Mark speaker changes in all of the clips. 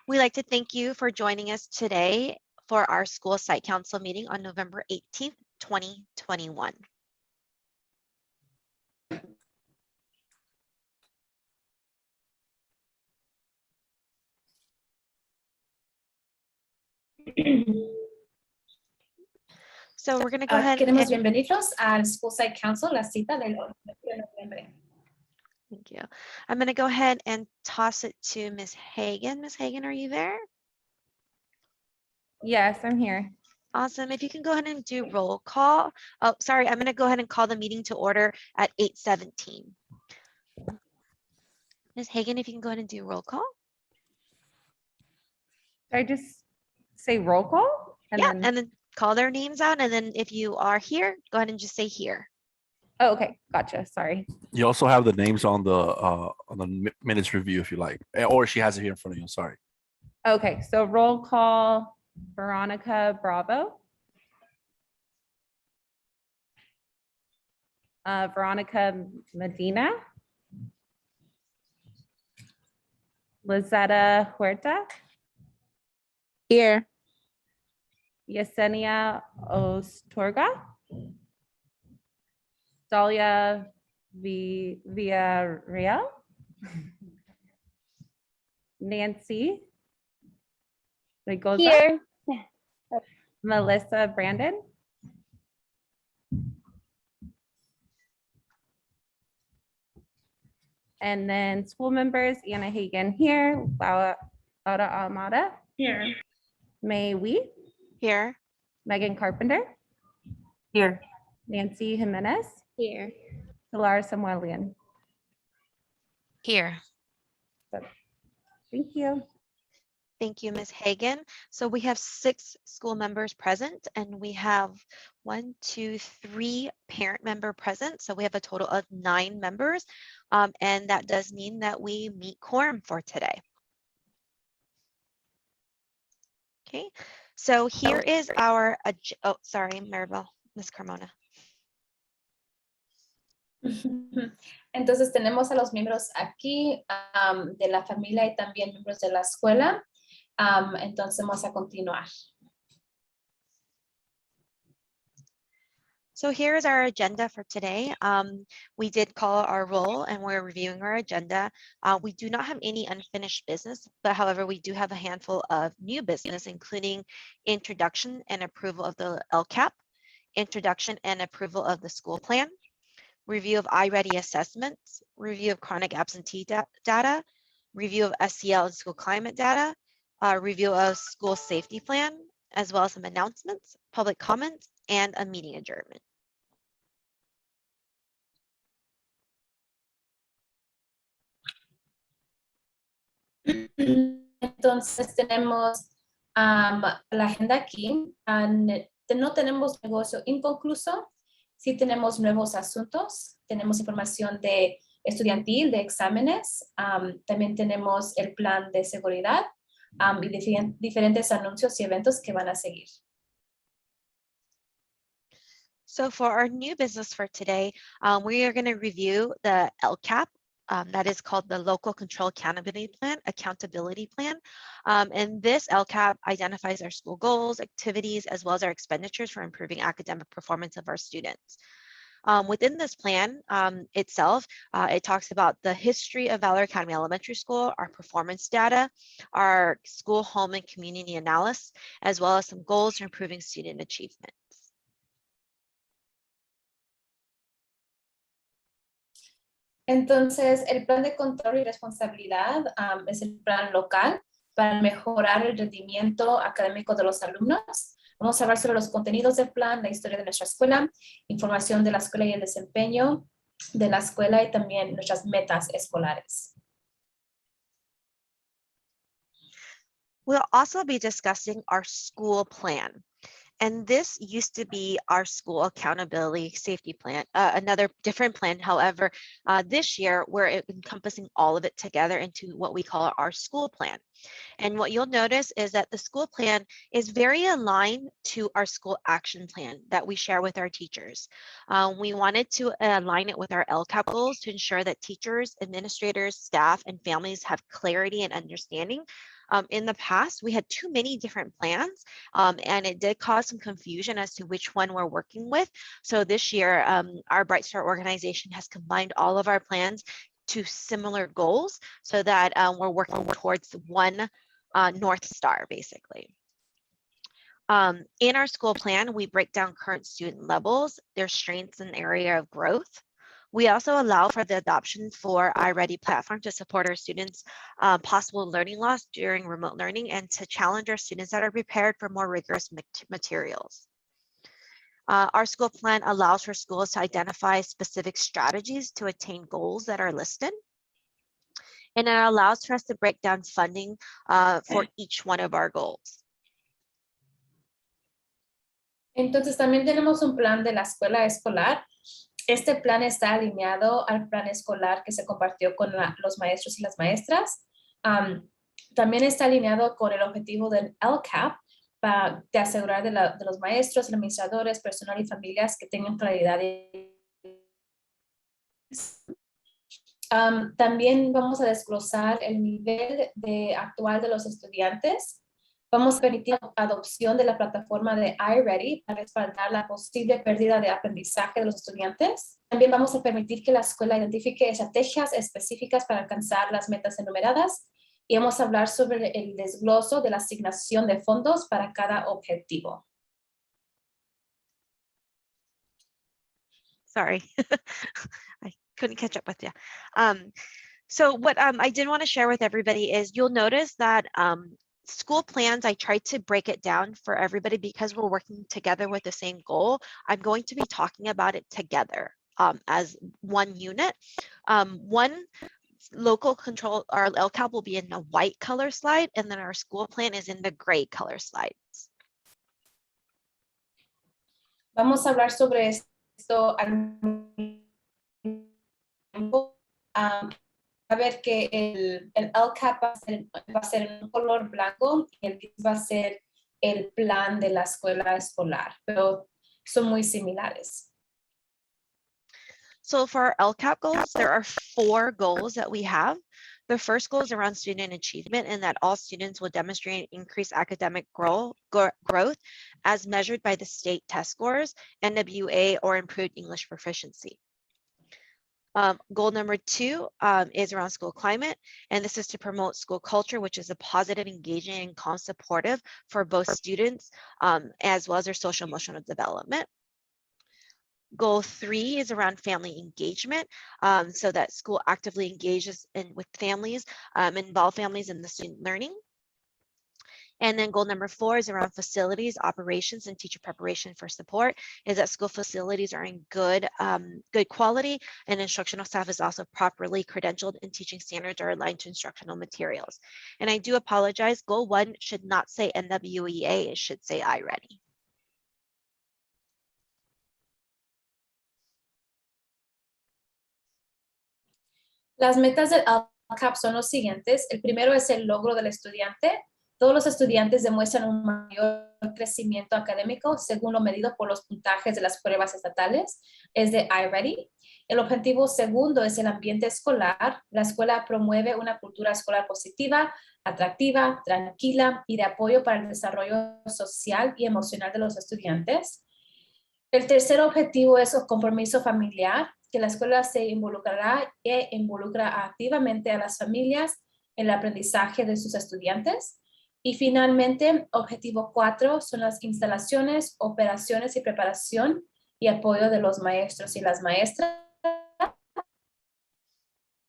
Speaker 1: We'd like to thank you for joining us today for our school site council meeting on November 18th, 2021. So we're going to go ahead
Speaker 2: Queremos bienvenidos al School Site Council, la cita del 8 de noviembre.
Speaker 1: Thank you. I'm going to go ahead and toss it to Ms. Hagan. Ms. Hagan, are you there?
Speaker 3: Yes, I'm here.
Speaker 1: Awesome. If you can go ahead and do roll call. Oh, sorry. I'm going to go ahead and call the meeting to order at 8:17. Ms. Hagan, if you can go ahead and do roll call.
Speaker 3: Did I just say roll call?
Speaker 1: And then call their names out. And then if you are here, go ahead and just say here.
Speaker 3: Oh, okay. Gotcha. Sorry.
Speaker 4: You also have the names on the minutes review if you like, or she has it here in front of you. Sorry.
Speaker 3: Okay. So roll call, Veronica Bravo. Veronica Medina. Lizetta Huerta.
Speaker 5: Here.
Speaker 3: Yesenia Ostorga. Dalia Villarreal. Nancy Rigoza.
Speaker 5: Here.
Speaker 3: Melissa Brandon. And then school members, Anna Hagan here, Laura Almada.
Speaker 2: Here.
Speaker 3: May Wee.
Speaker 1: Here.
Speaker 3: Megan Carpenter.
Speaker 5: Here.
Speaker 3: Nancy Jimenez.
Speaker 5: Here.
Speaker 3: Pilar Samuelian.
Speaker 1: Here.
Speaker 3: Thank you.
Speaker 1: Thank you, Ms. Hagan. So we have 6 school members present, and we have 1, 2, 3 parent member present. So we have a total of 9 members, and that does mean that we meet quorum for today. Okay, so here is our, oh, sorry, Maribel, Ms. Carmona.
Speaker 2: Entonces tenemos a los miembros aquí de la familia y también miembros de la escuela. Entonces vamos a continuar.
Speaker 1: So here is our agenda for today. We did call our roll and we're reviewing our agenda. We do not have any unfinished business, but however, we do have a handful of new business, including introduction and approval of the Lcap, introduction and approval of the school plan, review of iReady assessments, review of chronic absentee data, review of SEL and school climate data, review of school safety plan, as well as some announcements, public comments, and a meeting adjournment.
Speaker 2: Entonces tenemos la agenda aquí. No tenemos negocio inconcluso. Sí tenemos nuevos asuntos. Tenemos información de estudiantil, de exámenes. También tenemos el plan de seguridad y diferentes anuncios y eventos que van a seguir.
Speaker 1: So for our new business for today, we are going to review the Lcap. That is called the Local Control Accountability Plan. And this Lcap identifies our school goals, activities, as well as our expenditures for improving academic performance of our students. Within this plan itself, it talks about the history of Valor Academy Elementary School, our performance data, our school, home, and community analysis, as well as some goals for improving student achievement.
Speaker 2: Entonces, el plan de control y responsabilidad es el plan local para mejorar el rendimiento académico de los alumnos. Vamos a hablar sobre los contenidos del plan, la historia de nuestra escuela, información de la escuela y el desempeño de la escuela y también nuestras metas escolares.
Speaker 1: We'll also be discussing our school plan. And this used to be our school accountability safety plan, another different plan. However, this year we're encompassing all of it together into what we call our school plan. And what you'll notice is that the school plan is very aligned to our school action plan that we share with our teachers. We wanted to align it with our Lcap goals to ensure that teachers, administrators, staff, and families have clarity and understanding In the past, we had too many different plans, and it did cause some confusion as to which one we're working with. So this year, our Bright Star organization has combined all of our plans to similar goals so that we're working towards one North Star, basically. In our school plan, we break down current student levels, their strengths and area of growth. We also allow for the adoption for iReady platform to support our students' possible learning loss during remote learning and to challenge our students that are prepared for more rigorous materials. Our school plan allows for schools to identify specific strategies to attain goals that are listed. And it allows for us to break down funding for each one of our goals.
Speaker 2: Entonces también tenemos un plan de la escuela escolar. Este plan está alineado al plan escolar que se compartió con los maestros y las maestras. También está alineado con el objetivo del Lcap de asegurar de los maestros, administradores, personal y familias que tengan claridad. También vamos a desglosar el nivel actual de los estudiantes. Vamos a permitir la adopción de la plataforma de iReady para respaldar la posible pérdida de aprendizaje de los estudiantes. También vamos a permitir que la escuela identifique estrategias específicas para alcanzar las metas enumeradas. Y vamos a hablar sobre el desgloso de la asignación de fondos para cada objetivo.
Speaker 1: Sorry, I couldn't catch up with you. So what I did want to share with everybody is you'll notice that school plans, I tried to break it down for everybody because we're working together with the same goal. I'm going to be talking about it together as one unit. One local control, our Lcap will be in a white color slide, and then our school plan is in the gray color slides.
Speaker 2: Vamos a hablar sobre esto al tiempo. A ver que el Lcap va a ser en un color blanco y el gris va a ser el plan de la escuela escolar, pero son muy similares.
Speaker 1: So for our Lcap goals, there are 4 goals that we have. The first goal is around student achievement and that all students will demonstrate increased academic growth as measured by the state test scores, NWA, or improved English proficiency. Goal number 2 is around school climate, and this is to promote school culture, which is a positive, engaging, and calm supportive for both students as well as their social emotional development. Goal 3 is around family engagement, so that school actively engages with families, involve families in the student learning. And then goal number 4 is around facilities, operations, and teacher preparation for support, is that school facilities are in good quality and instructional staff is also properly credentialed and teaching standards are aligned to instructional materials. And I do apologize, goal 1 should not say NWEA, it should say iReady.
Speaker 2: Las metas del Lcap son los siguientes. El primero es el logro del estudiante. Todos los estudiantes demuestran un mayor crecimiento académico según lo medido por los puntajes de las pruebas estatales. Es de iReady. El objetivo segundo es el ambiente escolar. La escuela promueve una cultura escolar positiva, atractiva, tranquila y de apoyo para el desarrollo social y emocional de los estudiantes. El tercer objetivo es el compromiso familiar, que la escuela se involucrará e involucra activamente a las familias en el aprendizaje de sus estudiantes. Y finalmente, objetivo 4 son las instalaciones, operaciones y preparación y apoyo de los maestros y las maestras.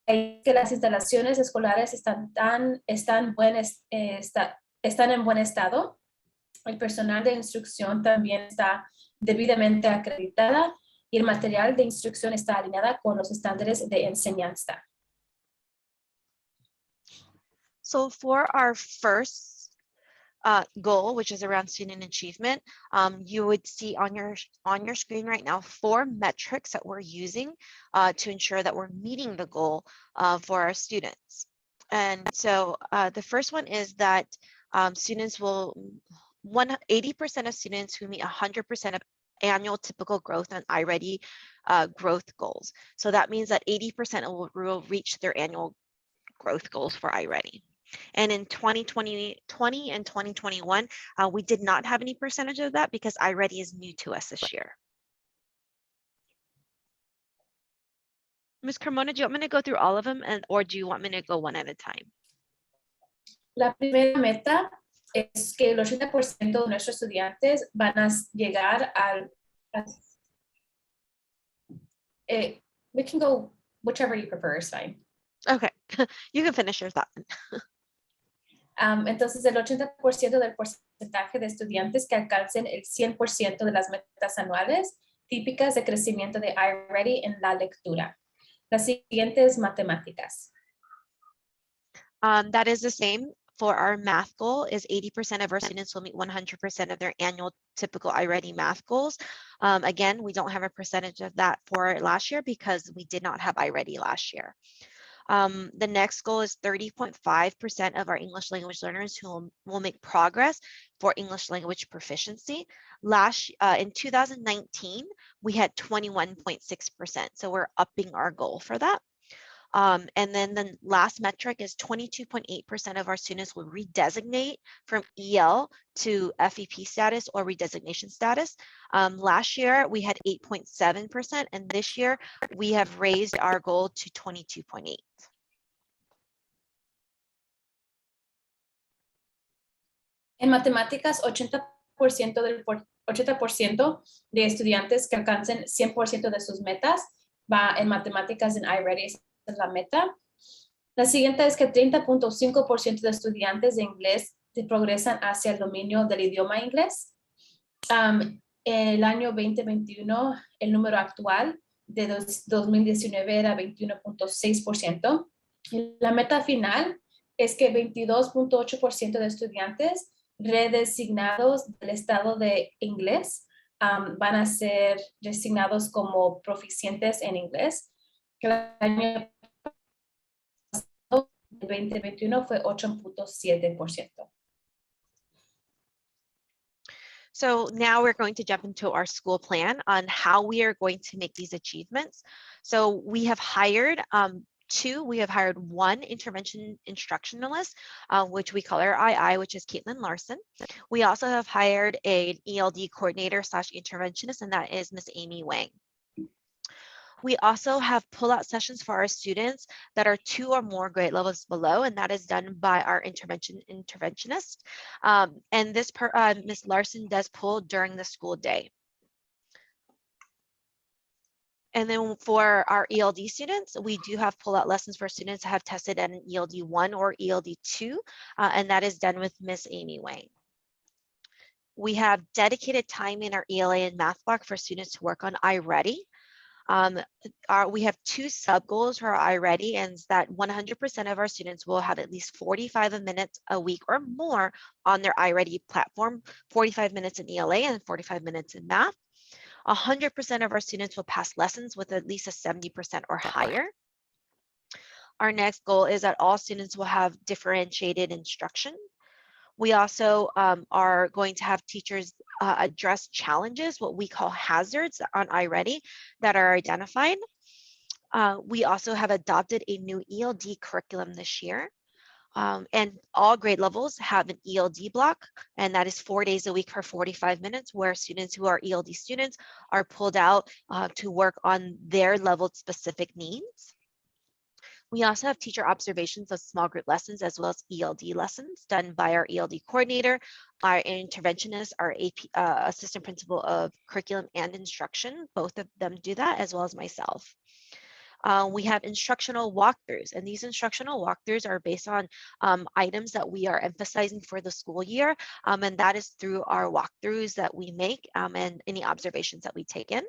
Speaker 2: Que las instalaciones escolares están en buen estado. El personal de instrucción también está debidamente acreditada y el material de instrucción está alineada con los estándares de enseñanza.
Speaker 1: So for our first goal, which is around student achievement, you would see on your screen right now 4 metrics that we're using to ensure that we're meeting the goal for our students. And so the first one is that students will 80% of students who meet 100% of annual typical growth on iReady growth goals. So that means that 80% will reach their annual growth goals for iReady. And in 2020 and 2021, we did not have any percentage of that because iReady is new to us this year. Ms. Carmona, do you want me to go through all of them or do you want me to go one at a time?
Speaker 2: La primera meta es que el 80% de nuestros estudiantes van a llegar we can go whichever you prefer is fine.
Speaker 1: Okay, you can finish your thought.
Speaker 2: Entonces, el 80% del porcentaje de estudiantes que alcancen el 100% de las metas anuales típicas de crecimiento de iReady en la lectura. Las siguientes matemáticas.
Speaker 1: That is the same for our math goal is 80% of our students will meet 100% of their annual typical iReady math goals. Again, we don't have a percentage of that for last year because we did not have iReady last year. The next goal is 30.5% of our English language learners who will make progress for English language proficiency. In 2019, we had 21.6%. So we're upping our goal for that. And then the last metric is 22.8% of our students will redesignate from EL to FEP status or redesignation status. Last year, we had 8.7%, and this year we have raised our goal to 22.8%.
Speaker 2: En matemáticas, 80% de estudiantes que alcancen 100% de sus metas va en matemáticas en iReady. Esa es la meta. La siguiente es que 30.5% de estudiantes de inglés progresan hacia el dominio del idioma inglés. El año 2021, el número actual de 2019 era 21.6%. La meta final es que 22.8% de estudiantes redesignados del estado de inglés van a ser designados como proficientes en inglés. El año pasado, el 2021, fue 8.7%.
Speaker 1: So now we're going to jump into our school plan on how we are going to make these achievements. So we have hired one intervention instructionalist, which we call our II, which is Caitlin Larson. We also have hired an ELD coordinator / interventionist, and that is Miss Amy Wang. We also have pull-out sessions for our students that are 2 or more grade levels below, and that is done by our interventionist. And this Ms. Larson does pull during the school day. And then for our ELD students, we do have pull-out lessons for students that have tested at an ELD 1 or ELD 2, and that is done with Miss Amy Wang. We have dedicated time in our ELA and math block for students to work on iReady. We have 2 sub-goals for our iReady, and that 100% of our students will have at least 45 minutes a week or more on their iReady platform, 45 minutes in ELA and 45 minutes in math. 100% of our students will pass lessons with at least a 70% or higher. Our next goal is that all students will have differentiated instruction. We also are going to have teachers address challenges, what we call hazards on iReady that are identified. We also have adopted a new ELD curriculum this year. And all grade levels have an ELD block, and that is 4 days a week for 45 minutes, where students who are ELD students are pulled out to work on their level specific needs. We also have teacher observations of small group lessons as well as ELD lessons done by our ELD coordinator, our interventionist, our assistant principal of curriculum and instruction. Both of them do that, as well as myself. We have instructional walkthroughs, and these instructional walkthroughs are based on items that we are emphasizing for the school year, and that is through our walkthroughs that we make and any observations that we take in.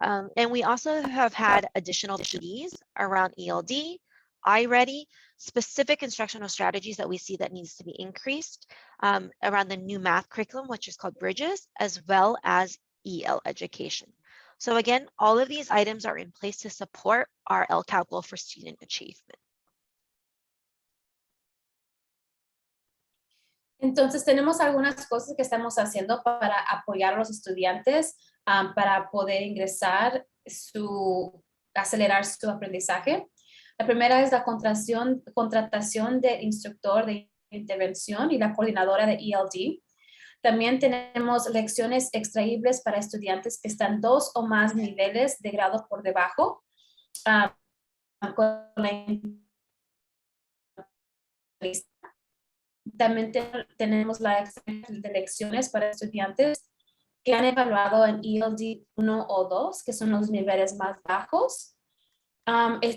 Speaker 1: And we also have had additional PDs around ELD, iReady, specific instructional strategies that we see that needs to be increased around the new math curriculum, which is called Bridges, as well as EL education. So again, all of these items are in place to support our Lcap goal for student achievement.
Speaker 2: Entonces, tenemos algunas cosas que estamos haciendo para apoyar a los estudiantes para poder acelerar su aprendizaje. La primera es la contratación del instructor de intervención y la coordinadora de ELD. También tenemos lecciones extraíbles para estudiantes que están 2 o más niveles de grado por debajo. También tenemos la de lecciones para estudiantes que han evaluado en ELD 1 o 2, que son los niveles más bajos.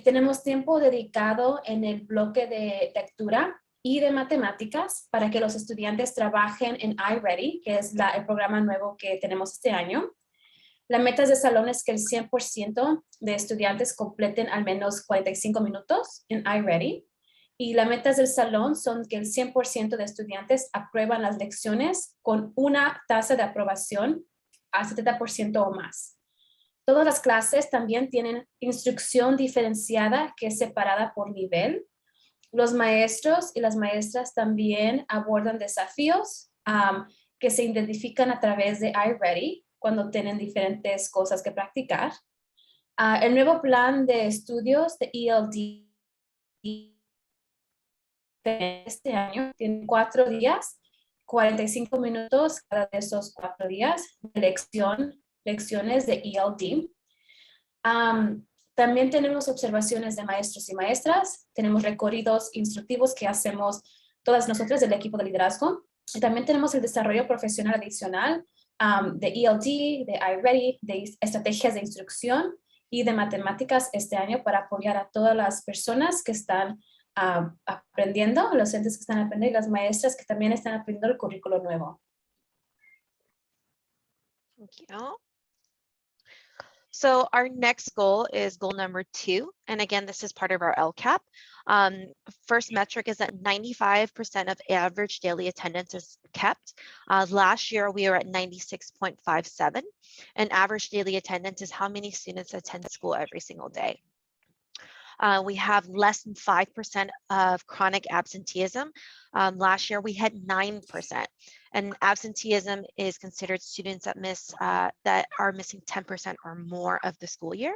Speaker 2: Tenemos tiempo dedicado en el bloque de lectura y de matemáticas para que los estudiantes trabajen en iReady, que es el programa nuevo que tenemos este año. La meta de salón es que el 100% de estudiantes completen al menos 45 minutos en iReady. Y las metas del salón son que el 100% de estudiantes aprueban las lecciones con una tasa de aprobación a 70% o más. Todas las clases también tienen instrucción diferenciada que es separada por nivel. Los maestros y las maestras también abordan desafíos que se identifican a través de iReady cuando tienen diferentes cosas que practicar. El nuevo plan de estudios de ELD de este año tiene 4 días, 45 minutos cada de esos 4 días de lecciones de ELD. También tenemos observaciones de maestros y maestras, tenemos recorridos instructivos que hacemos todas nosotras del equipo de liderazgo. Y también tenemos el desarrollo profesional adicional de ELD, de iReady, de estrategias de instrucción y de matemáticas este año para apoyar a todas las personas que están aprendiendo, los docentes que están aprendiendo y las maestras que también están aprendiendo el currículo nuevo.
Speaker 1: Thank you. So our next goal is goal number 2. And again, this is part of our Lcap. First metric is that 95% of average daily attendance is kept. Last year, we were at 96.57. And average daily attendance is how many students attend school every single day. We have less than 5% of chronic absenteeism. Last year, we had 9%. And absenteeism is considered students that are missing 10% or more of the school year.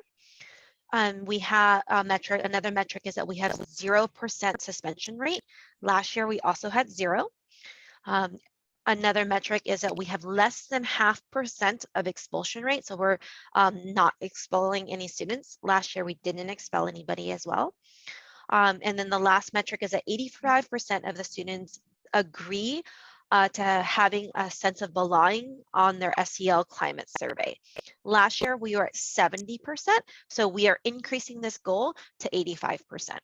Speaker 1: We have another metric is that we have 0% suspension rate. Last year, we also had 0. Another metric is that we have less than 0.5% of expulsion rate. So we're not expelling any students. Last year, we didn't expel anybody as well. And then the last metric is that 85% of the students agree to having a sense of belonging on their SEL climate survey. Last year, we were at 70%. So we are increasing this goal to 85%.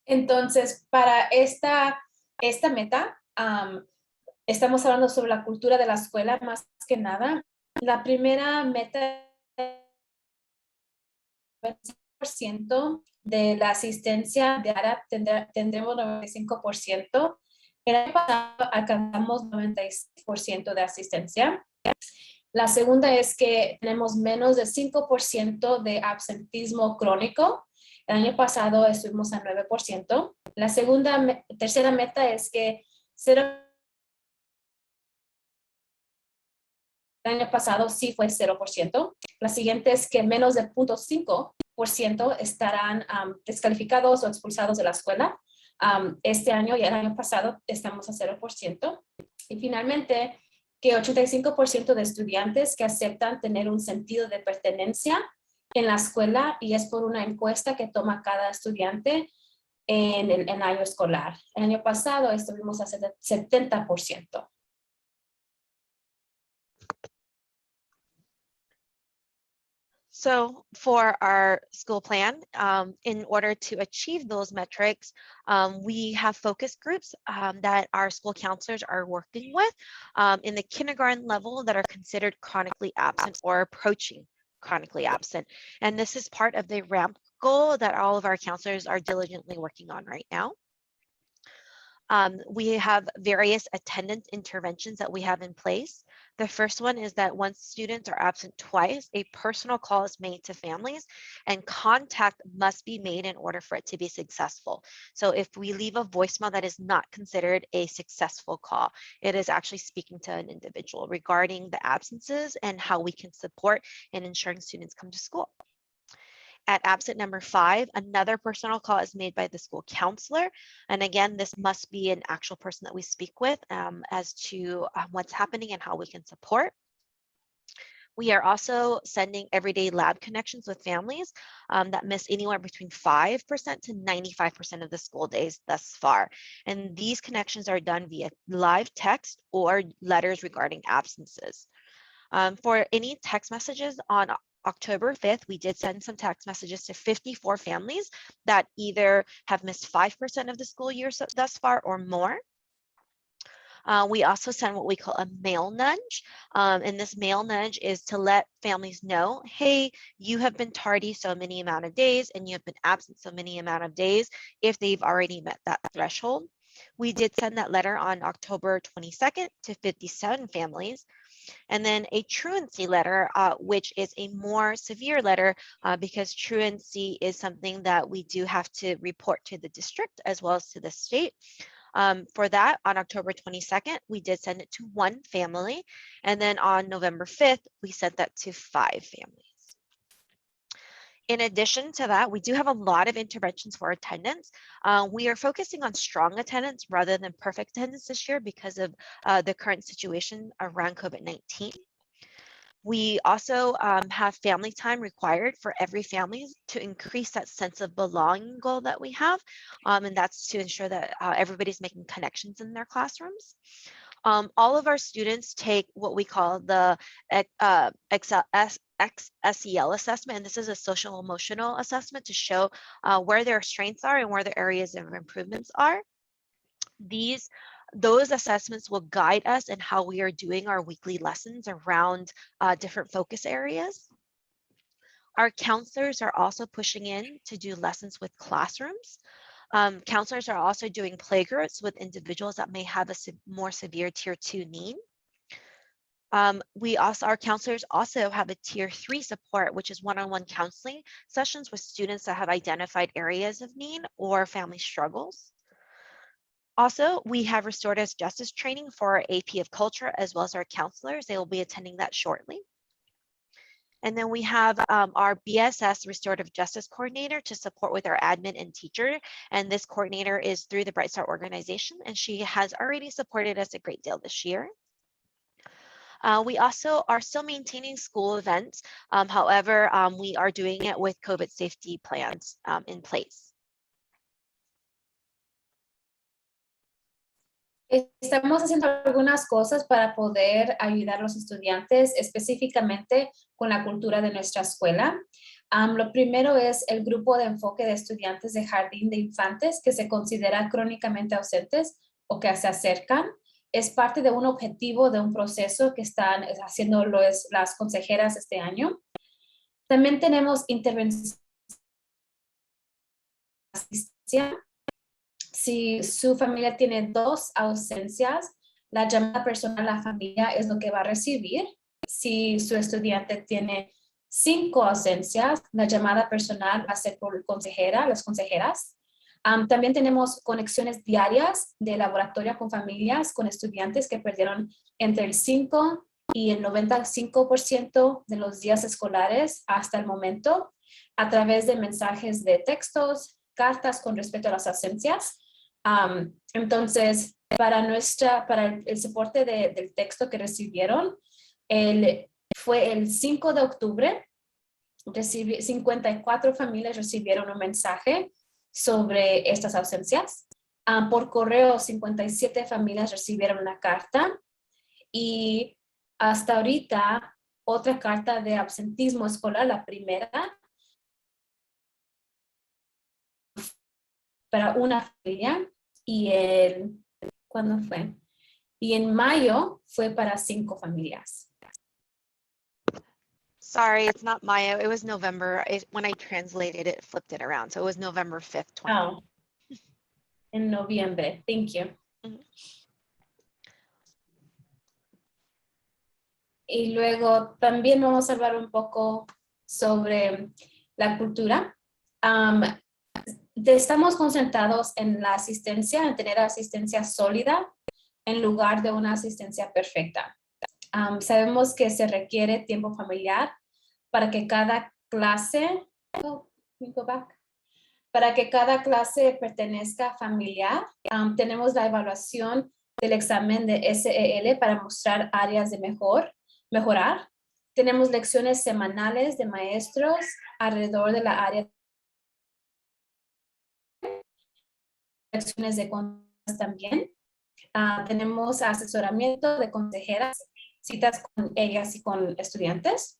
Speaker 2: Entonces, para esta meta, estamos hablando sobre la cultura de la escuela más que nada. La primera meta es 100% de la asistencia diaria, tendremos 95%. El año pasado alcanzamos 96% de asistencia. La segunda es que tenemos menos de 5% de absentismo crónico. El año pasado estuvimos a 9%. La tercera meta es que el año pasado sí fue 0%. La siguiente es que menos de 0.5% estarán descalificados o expulsados de la escuela. Este año y el año pasado estamos a 0%. Y finalmente, que 85% de estudiantes que aceptan tener un sentido de pertenencia en la escuela, y es por una encuesta que toma cada estudiante en el año escolar. El año pasado estuvimos a 70%.
Speaker 1: So for our school plan, in order to achieve those metrics, we have focus groups that our school counselors are working with in the kindergarten level that are considered chronically absent or approaching chronically absent. And this is part of the RAMP goal that all of our counselors are diligently working on right now. We have various attendance interventions that we have in place. The first one is that once students are absent twice, a personal call is made to families and contact must be made in order for it to be successful. So if we leave a voicemail, that is not considered a successful call. It is actually speaking to an individual regarding the absences and how we can support in ensuring students come to school. At absent number 5, another personal call is made by the school counselor. And again, this must be an actual person that we speak with as to what's happening and how we can support. We are also sending everyday lab connections with families that miss anywhere between 5% to 95% of the school days thus far. And these connections are done via live text or letters regarding absences. For any text messages on October 5th, we did send some text messages to 54 families that either have missed 5% of the school year thus far or more. We also send what we call a mail nudge. And this mail nudge is to let families know, hey, you have been tardy so many amount of days and you have been absent so many amount of days if they've already met that threshold. We did send that letter on October 22nd to 57 families. And then a truancy letter, which is a more severe letter because truancy is something that we do have to report to the district as well as to the state. For that, on October 22nd, we did send it to 1 family. And then on November 5th, we sent that to 5 families. In addition to that, we do have a lot of interventions for attendance. We are focusing on strong attendance rather than perfect attendance this year because of the current situation around COVID-19. We also have family time required for every family to increase that sense of belonging goal that we have. And that's to ensure that everybody's making connections in their classrooms. All of our students take what we call the SEL assessment, and this is a social emotional assessment to show where their strengths are and where the areas of improvements are. Those assessments will guide us in how we are doing our weekly lessons around different focus areas. Our counselors are also pushing in to do lessons with classrooms. Counselors are also doing playgroups with individuals that may have a more severe tier 2 need. Our counselors also have a tier 3 support, which is one-on-one counseling sessions with students that have identified areas of need or family struggles. Also, we have restorative justice training for our AP of Culture as well as our counselors. They will be attending that shortly. And then we have our BSS Restorative Justice Coordinator to support with our admin and teacher. And this coordinator is through the Bright Star organization, and she has already supported us a great deal this year. We also are still maintaining school events. However, we are doing it with COVID safety plans in place.
Speaker 2: Estamos haciendo algunas cosas para poder ayudar a los estudiantes, específicamente con la cultura de nuestra escuela. Lo primero es el grupo de enfoque de estudiantes de jardín de infantes que se consideran crónicamente ausentes o que se acercan. Es parte de un objetivo de un proceso que están haciendo las consejeras este año. También tenemos intervención. Si su familia tiene 2 ausencias, la llamada personal a la familia es lo que va a recibir. Si su estudiante tiene 5 ausencias, la llamada personal va a ser por las consejeras. También tenemos conexiones diarias de laboratorio con familias, con estudiantes que perdieron entre el 5 y el 95% de los días escolares hasta el momento, a través de mensajes de textos, cartas con respecto a las ausencias. Entonces, para el soporte del texto que recibieron, fue el 5 de octubre, 54 familias recibieron un mensaje sobre estas ausencias. Por correo, 57 familias recibieron una carta y hasta ahorita otra carta de absentismo escolar, la primera, para una familia ¿cuándo fue? Y en mayo fue para 5 familias.
Speaker 1: Sorry, it's not Maya. It was November. When I translated it, flipped it around. So it was November 5th, 2020.
Speaker 2: Oh, en noviembre. Thank you. Y luego también vamos a hablar un poco sobre la cultura. Estamos concentrados en la asistencia, en tener asistencia sólida en lugar de una asistencia perfecta. Sabemos que se requiere tiempo familiar para que cada clase, para que cada clase pertenezca familiar. Tenemos la evaluación del examen de SEL para mostrar áreas de mejorar. Tenemos lecciones semanales de maestros alrededor de la área. Lecciones de conductas también. Tenemos asesoramiento de consejeras, citas con ellas y con estudiantes.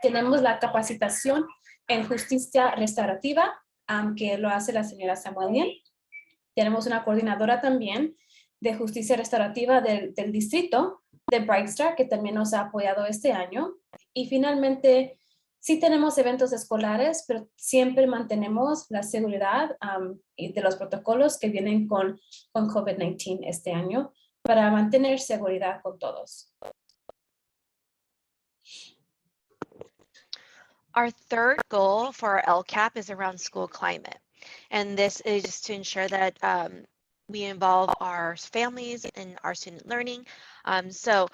Speaker 2: Tenemos la capacitación en justicia restaurativa, que lo hace la señora Samuelian. Tenemos una coordinadora también de justicia restaurativa del distrito de Bright Star, que también nos ha apoyado este año. Y finalmente, sí tenemos eventos escolares, pero siempre mantenemos la seguridad de los protocolos que vienen con COVID-19 este año para mantener seguridad con todos.
Speaker 1: Our third goal for our Lcap is around school climate. And this is just to ensure that we involve our families in our student learning. So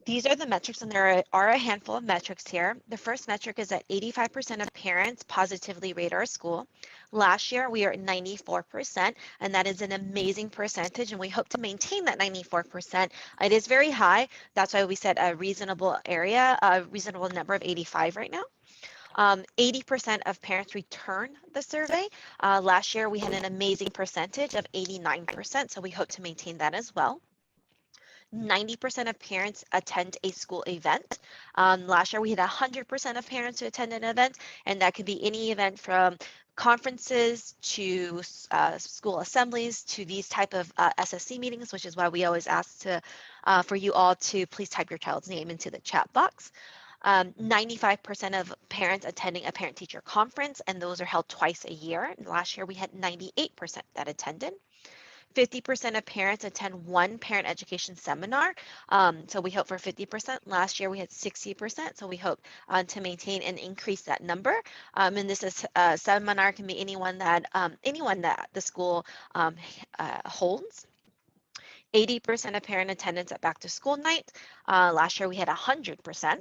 Speaker 1: these are the metrics, and there are a handful of metrics here. The first metric is that 85% of parents positively rate our school. Last year, we are at 94%, and that is an amazing percentage, and we hope to maintain that 94%. It is very high. That's why we set a reasonable area, a reasonable number of 85 right now. 80% of parents return the survey. Last year, we had an amazing percentage of 89%, so we hope to maintain that as well. 90% of parents attend a school event. Last year, we had 100% of parents who attend an event, and that could be any event from conferences to school assemblies to these type of SSC meetings, which is why we always ask for you all to please type your child's name into the chat box. 95% of parents attending a parent-teacher conference, and those are held twice a year. Last year, we had 98% that attended. 50% of parents attend one parent education seminar. So we hope for 50%. Last year, we had 60%. So we hope to maintain and increase that number. And this is seminar can be anyone that the school holds. 80% of parent attendance at back to school night. Last year, we had 100%.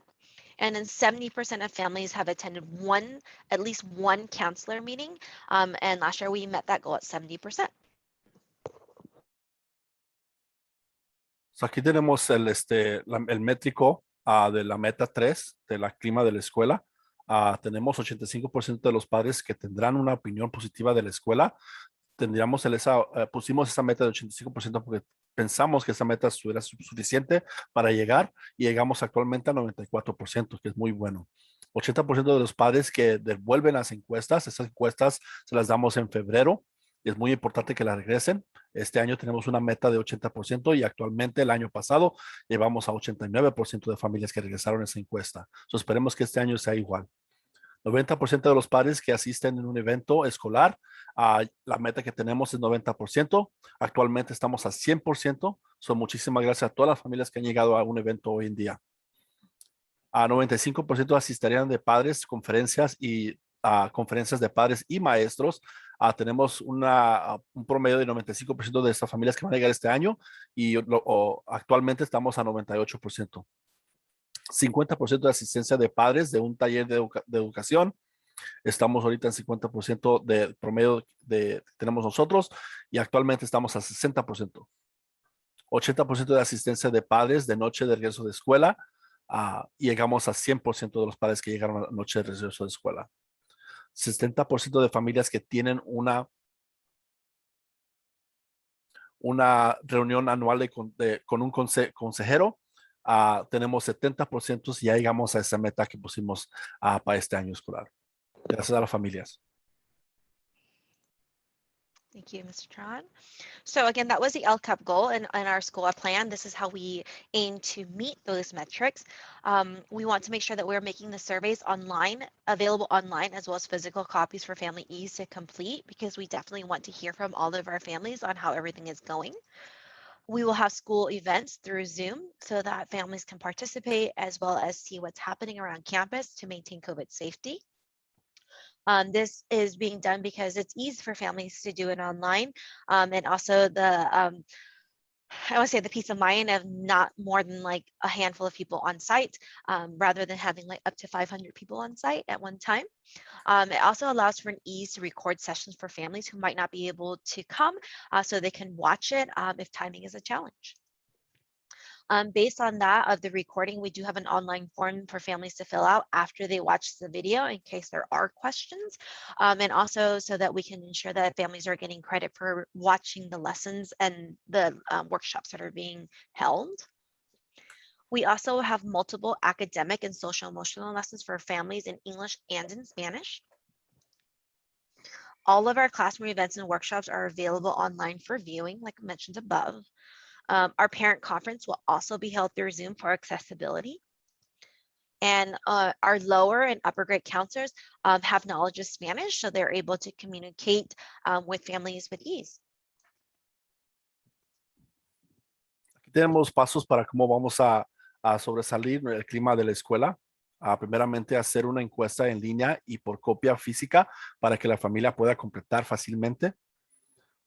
Speaker 1: And then 70% of families have attended at least one counselor meeting. And last year we met that goal at 70%.
Speaker 4: So aquí tenemos el métrico de la meta 3 de la clima de la escuela. Tenemos 85% de los padres que tendrán una opinión positiva de la escuela. Pusimos esa meta de 85% porque pensamos que esa meta era suficiente para llegar y llegamos actualmente a 94%, que es muy bueno. 80% de los padres que devuelven las encuestas, esas encuestas se las damos en febrero y es muy importante que las regresen. Este año tenemos una meta de 80% y actualmente el año pasado llevamos a 89% de familias que regresaron esa encuesta. So, esperemos que este año sea igual. 90% de los padres que asisten en un evento escolar, la meta que tenemos es 90%. Actualmente estamos a 100%. Muchísimas gracias a todas las familias que han llegado a un evento hoy en día. 95% asistirían de padres, conferencias de padres y maestros. Tenemos un promedio de 95% de estas familias que van a llegar este año y actualmente estamos a 98%. 50% de asistencia de padres de un taller de educación. Estamos ahorita en 50% de promedio que tenemos nosotros y actualmente estamos a 60%. 80% de asistencia de padres de noche de regreso de escuela y llegamos a 100% de los padres que llegaron a noche de regreso de escuela. 60% de familias que tienen una reunión anual con un consejero. Tenemos 70% y ya llegamos a esa meta que pusimos para este año escolar. Gracias a las familias.
Speaker 1: Thank you, Mr. Tron. So again, that was the Lcap goal in our school plan. This is how we aim to meet those metrics. We want to make sure that we're making the surveys available online, as well as physical copies for family ease to complete, because we definitely want to hear from all of our families on how everything is going. We will have school events through Zoom so that families can participate as well as see what's happening around campus to maintain COVID safety. This is being done because it's easy for families to do it online, and also I would say the peace of mind of not more than like a handful of people on site, rather than having like up to 500 people on site at one time. It also allows for an ease to record sessions for families who might not be able to come, so they can watch it if timing is a challenge. Based on that of the recording, we do have an online form for families to fill out after they watch the video in case there are questions, and also so that we can ensure that families are getting credit for watching the lessons and the workshops that are being held. We also have multiple academic and social emotional lessons for families in English and in Spanish. All of our classroom events and workshops are available online for viewing, like mentioned above. Our parent conference will also be held through Zoom for accessibility. And our lower and upper grade counselors have knowledge of Spanish, so they're able to communicate with families with ease.
Speaker 4: Aquí tenemos pasos para cómo vamos a sobresalir el clima de la escuela. Primeramente, hacer una encuesta en línea y por copia física para que la familia pueda completar fácilmente.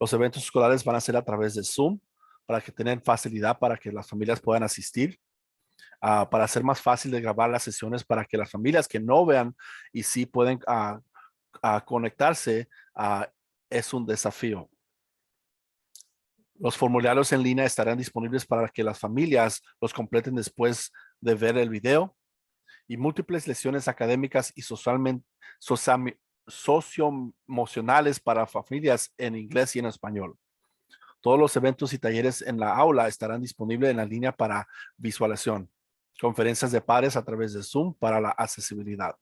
Speaker 4: Los eventos escolares van a ser a través de Zoom para que tengan facilidad para que las familias puedan asistir. Para hacer más fácil de grabar las sesiones para que las familias que no vean y sí pueden conectarse, es un desafío. Los formularios en línea estarán disponibles para que las familias los completen después de ver el video, y múltiples lecciones académicas y socioemocionales para familias en inglés y en español. Todos los eventos y talleres en la aula estarán disponibles en la línea para visualización. Conferencias de padres a través de Zoom para la accesibilidad.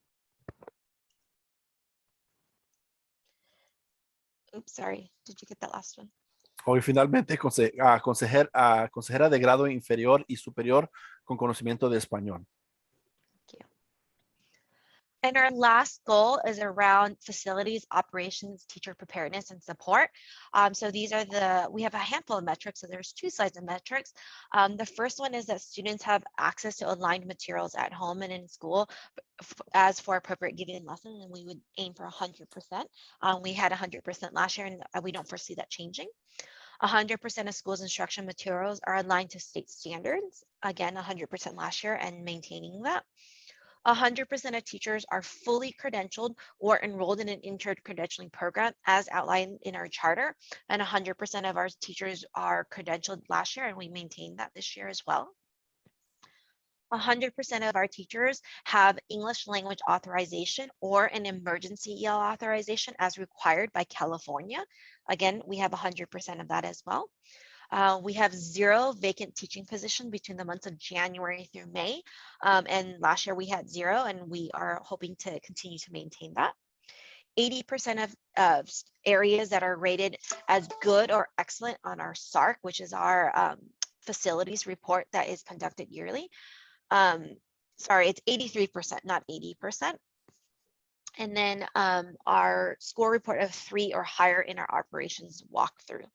Speaker 1: Oops, sorry. Did you get that last one?
Speaker 4: Y finalmente, consejera de grado inferior y superior con conocimiento de español.
Speaker 1: And our last goal is around facilities, operations, teacher preparedness, and support. So these are we have a handful of metrics. So there's two slides of metrics. The first one is that students have access to aligned materials at home and in school as for appropriate given lessons, and we would aim for 100%. We had 100% last year, and we don't foresee that changing. 100% of schools' instruction materials are aligned to state standards. Again, 100% last year, and maintaining that. 100% of teachers are fully credentialed or enrolled in an inter-credentialing program as outlined in our charter. And 100% of our teachers are credentialed last year, and we maintained that this year as well. 100% of our teachers have English language authorization or an emergency EL authorization as required by California. Again, we have 100% of that as well. We have 0 vacant teaching positions between the months of January through May. And last year we had 0, and we are hoping to continue to maintain that. 80% of areas that are rated as good or excellent on our SARC, which is our facilities report that is conducted yearly. Sorry, it's 83%, not 80%. And then our score report of 3 or higher in our operations walkthrough.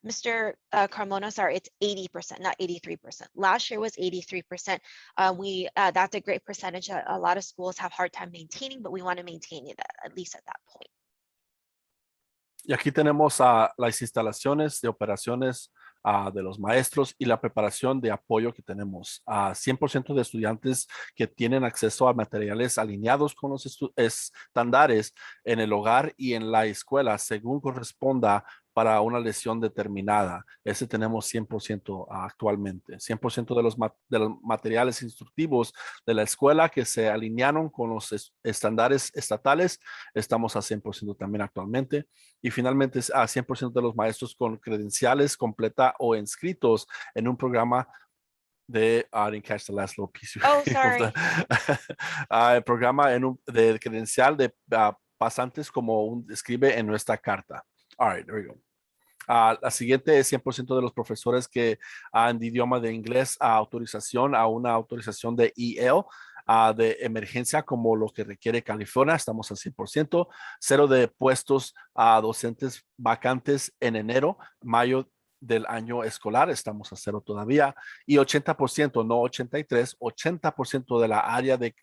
Speaker 1: Mr. Carmona, sorry, it's 80%, not 83%. Last year was 83%. That's a great percentage. A lot of schools have a hard time maintaining, but we want to maintain it at least at that point.
Speaker 4: Y aquí tenemos las instalaciones de operaciones de los maestros y la preparación de apoyo que tenemos. 100% de estudiantes que tienen acceso a materiales alineados con los estándares en el hogar y en la escuela según corresponda para una lección determinada. Ese tenemos 100% actualmente. 100% de los materiales instructivos de la escuela que se alinearon con los estándares estatales, estamos a 100% también actualmente. Y finalmente a 100% de los maestros con credenciales completa o inscritos en un programa de, I didn't catch the last little piece.
Speaker 1: Oh, sorry.
Speaker 4: El programa de credencial de pasantes como escribe en nuestra carta. All right, there we go. La siguiente es 100% de los profesores que han de idioma de inglés autorización a una autorización de EL de emergencia como lo que requiere California. Estamos al 100%. 0 de puestos docentes vacantes en enero, mayo del año escolar, estamos a 0 todavía, y 80%, no 83, 80% de la área de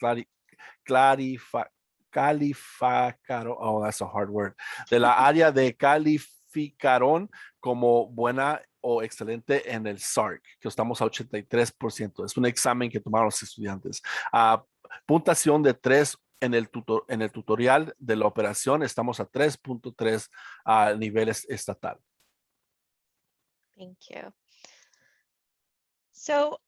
Speaker 4: calificaron, oh, that's a hard word, de la área de calificaron como buena o excelente en el SARC, que estamos a 83%. Es un examen que tomaron los estudiantes. Puntuación de 3 en el tutorial de la operación, estamos a 3.3 a niveles estatal.
Speaker 1: Thank you. So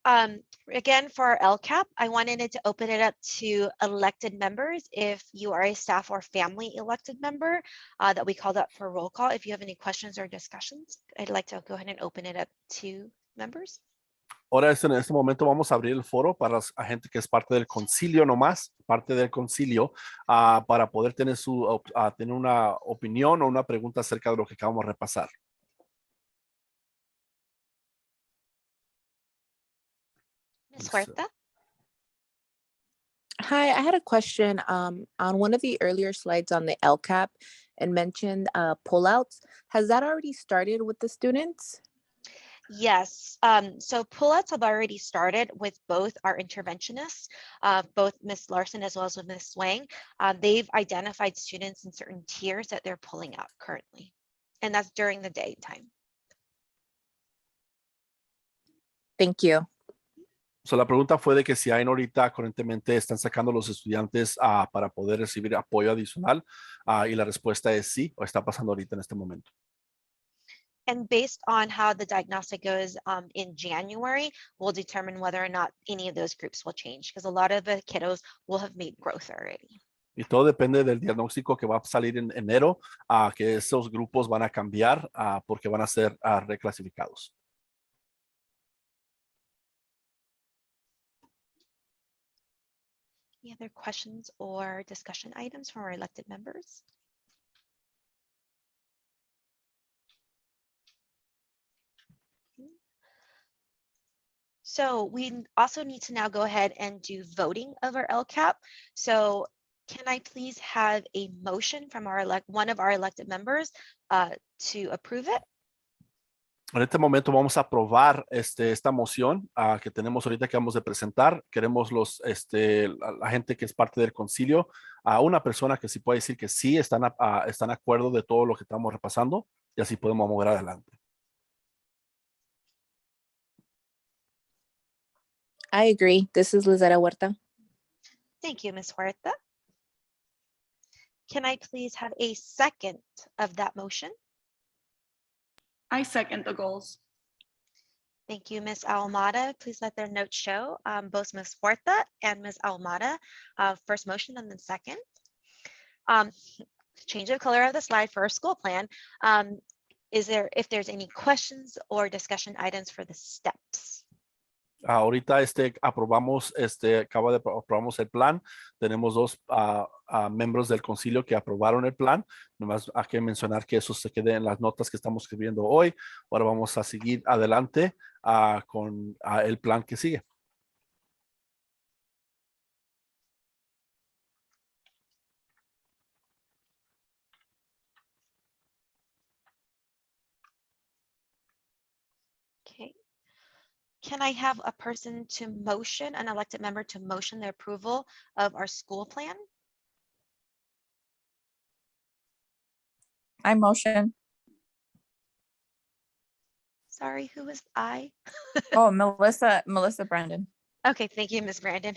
Speaker 1: again, for our LCAP, I wanted to open it up to elected members. If you are a staff or family elected member that we called up for roll call, if you have any questions or discussions, I'd like to go ahead and open it up to members.
Speaker 4: Ahora en este momento vamos a abrir el foro para la gente que es parte del concilio nomás, parte del concilio, para poder tener, tener una opinión o una pregunta acerca de lo que acabamos de repasar.
Speaker 1: Ms. Huerta?
Speaker 5: Hi, I had a question on one of the earlier slides on the LCAP and mentioned pullouts. Has that already started with the students?
Speaker 1: Yes, so pullouts have already started with both our interventionists, both Ms. Larson as well as with Ms. Swang. They've identified students in certain tiers that they're pulling out currently, and that's during the daytime.
Speaker 5: Thank you.
Speaker 4: So, la pregunta fue de que si hay ahorita corrientemente están sacando los estudiantes para poder recibir apoyo adicional y la respuesta es sí, o está pasando ahorita en este momento.
Speaker 1: And based on how the diagnostic goes in January, we'll determine whether or not any of those groups will change, because a lot of the kiddos will have made growth already.
Speaker 4: Y todo depende del diagnóstico que va a salir en enero, que esos grupos van a cambiar porque van a ser reclasificados.
Speaker 1: Any other questions or discussion items from our elected members? So we also need to now go ahead and do voting of our LCAP. So can I please have a motion from one of our elected members to approve it?
Speaker 4: En este momento vamos a aprobar esta moción que tenemos ahorita que vamos a presentar. Queremos la gente que es parte del concilio, a una persona que sí puede decir que sí están de acuerdo de todo lo que estamos repasando y así podemos mover adelante.
Speaker 5: I agree. This is Lizetta Huerta.
Speaker 1: Thank you, Ms. Huerta. Can I please have a second of that motion?
Speaker 6: I second the goals.
Speaker 1: Thank you, Ms. Almada. Please let their notes show both Ms. Huerta and Ms. Almada, first motion and then second. Change of color of the slide for our school plan. If there's any questions or discussion items for the steps?
Speaker 4: Ahorita aprobamos aprobamos el plan. Tenemos dos miembros del concilio que aprobaron el plan. Nomás hay que mencionar que eso se quede en las notas que estamos escribiendo hoy. Ahora vamos a seguir adelante con el plan que sigue.
Speaker 1: Okay. Can I have a person to motion, an elected member to motion the approval of our school plan?
Speaker 5: I motion.
Speaker 1: Sorry, who was I?
Speaker 5: Oh, Melissa Brandon.
Speaker 1: Okay, thank you, Ms. Brandon.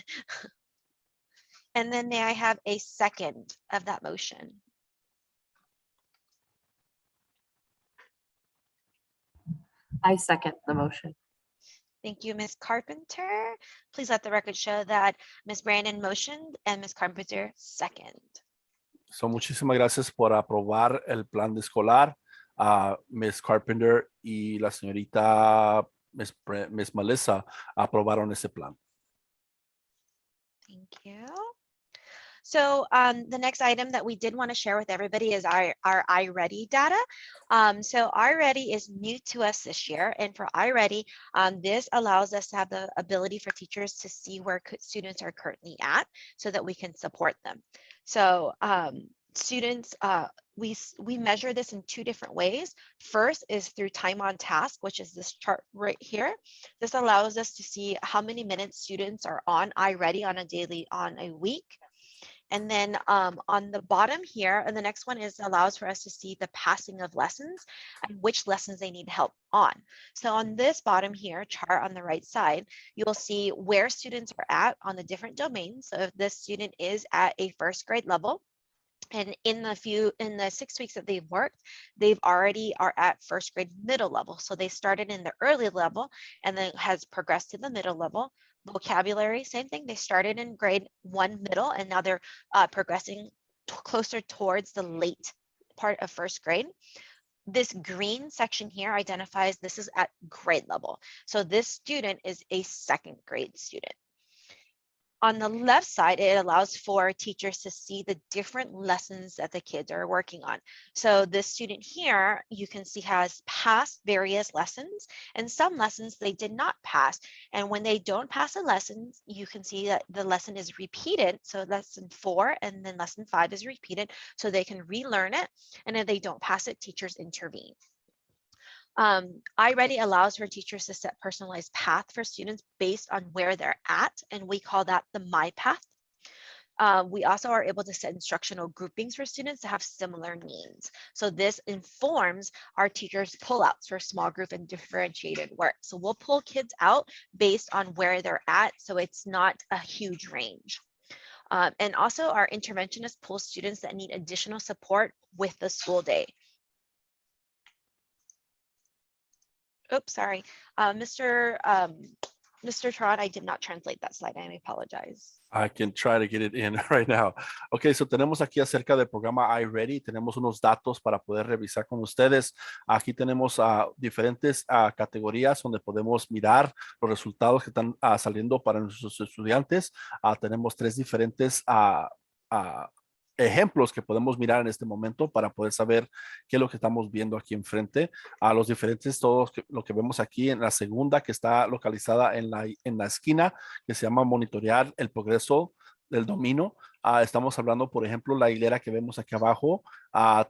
Speaker 1: And then may I have a second of that motion?
Speaker 7: I second the motion.
Speaker 1: Thank you, Ms. Carpenter. Please let the record show that Ms. Brandon motioned and Ms. Carpenter second.
Speaker 4: So, muchísimas gracias por aprobar el plan de escolar. Ms. Carpenter y la señorita Ms. Melissa aprobaron ese plan.
Speaker 1: Thank you. So the next item that we did want to share with everybody is our iReady data. So iReady is new to us this year. And for iReady, this allows us to have the ability for teachers to see where students are currently at so that we can support them. So students, we measure this in 2 different ways. First is through time on task, which is this chart right here. This allows us to see how many minutes students are on iReady on a week. And then on the bottom here, and the next one is allows for us to see the passing of lessons and which lessons they need help on. So on this bottom here chart on the right side, you'll see where students are at on the different domains. So if this student is at a first grade level, and in the 6 weeks that they've worked, they've already are at first grade middle level. So they started in the early level and then has progressed to the middle level. Vocabulary, same thing. They started in grade 1 middle and now they're progressing closer towards the late part of first grade. This green section here identifies this is at grade level. So this student is a second grade student. On the left side, it allows for teachers to see the different lessons that the kids are working on. So this student here, you can see has passed various lessons, and some lessons they did not pass. And when they don't pass a lesson, you can see that the lesson is repeated. So lesson 4 and then lesson 5 is repeated so they can relearn it. And if they don't pass it, teachers intervene. iReady allows for teachers to set personalized path for students based on where they're at, and we call that the My Path. We also are able to set instructional groupings for students to have similar needs. So this informs our teachers' pullouts for small group and differentiated work. So we'll pull kids out based on where they're at, so it's not a huge range. And also our interventionists pull students that need additional support with the school day. Oops, sorry. Mr. Tron, I did not translate that slide. I apologize.
Speaker 4: I can try to get it in right now. Ok, so tenemos aquí acerca del programa iReady. Tenemos unos datos para poder revisar con ustedes. Aquí tenemos diferentes categorías donde podemos mirar los resultados que están saliendo para nuestros estudiantes. Tenemos 3 diferentes ejemplos que podemos mirar en este momento para poder saber qué es lo que estamos viendo aquí enfrente. Los diferentes, todos lo que vemos aquí en la segunda que está localizada en la esquina, que se llama monitorear el progreso del dominio. Estamos hablando, por ejemplo, la hilera que vemos aquí abajo.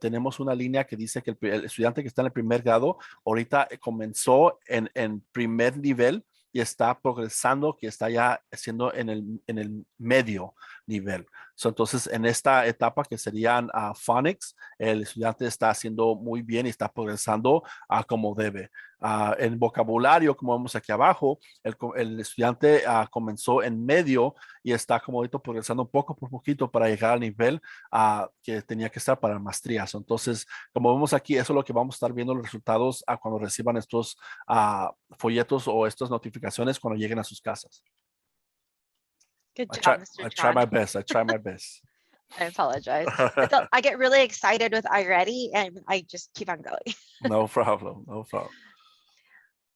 Speaker 4: Tenemos una línea que dice que el estudiante que está en el primer grado ahorita comenzó en primer nivel y está progresando, que está ya siendo en el medio nivel. Entonces, en esta etapa que serían phonics, el estudiante está haciendo muy bien y está progresando como debe. En vocabulario, como vemos aquí abajo, el estudiante comenzó en medio y está como ahorita progresando poco por poquito para llegar al nivel que tenía que estar para maestrías. Entonces, como vemos aquí, eso es lo que vamos a estar viendo los resultados cuando reciban estos folletos o estas notificaciones cuando lleguen a sus casas.
Speaker 1: Good job, Mr.
Speaker 4: I try
Speaker 1: Tron.
Speaker 4: my best. I try my best.
Speaker 1: I apologize. I get really excited with iReady and I just keep on going.
Speaker 4: No problem. No problem.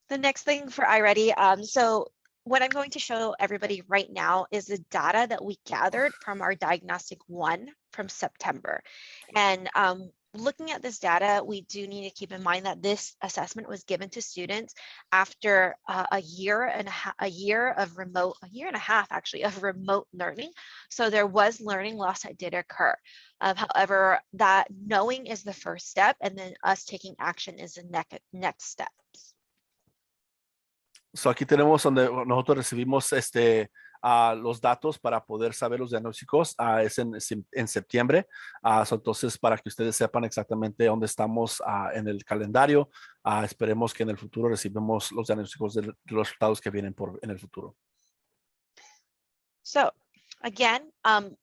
Speaker 1: The next thing for iReady, so what I'm going to show everybody right now is the data that we gathered from our diagnostic 1 from September. And looking at this data, we do need to keep in mind that this assessment was given to students after a year and a half actually of remote learning. So there was learning loss that did occur. However, that knowing is the first step, and then us taking action is the next steps.
Speaker 4: So aquí tenemos donde nosotros recibimos los datos para poder saber los diagnósticos. Es en septiembre. Entonces, para que ustedes sepan exactamente dónde estamos en el calendario, esperemos que en el futuro recibamos los diagnósticos de los resultados que vienen en el futuro.
Speaker 1: So again,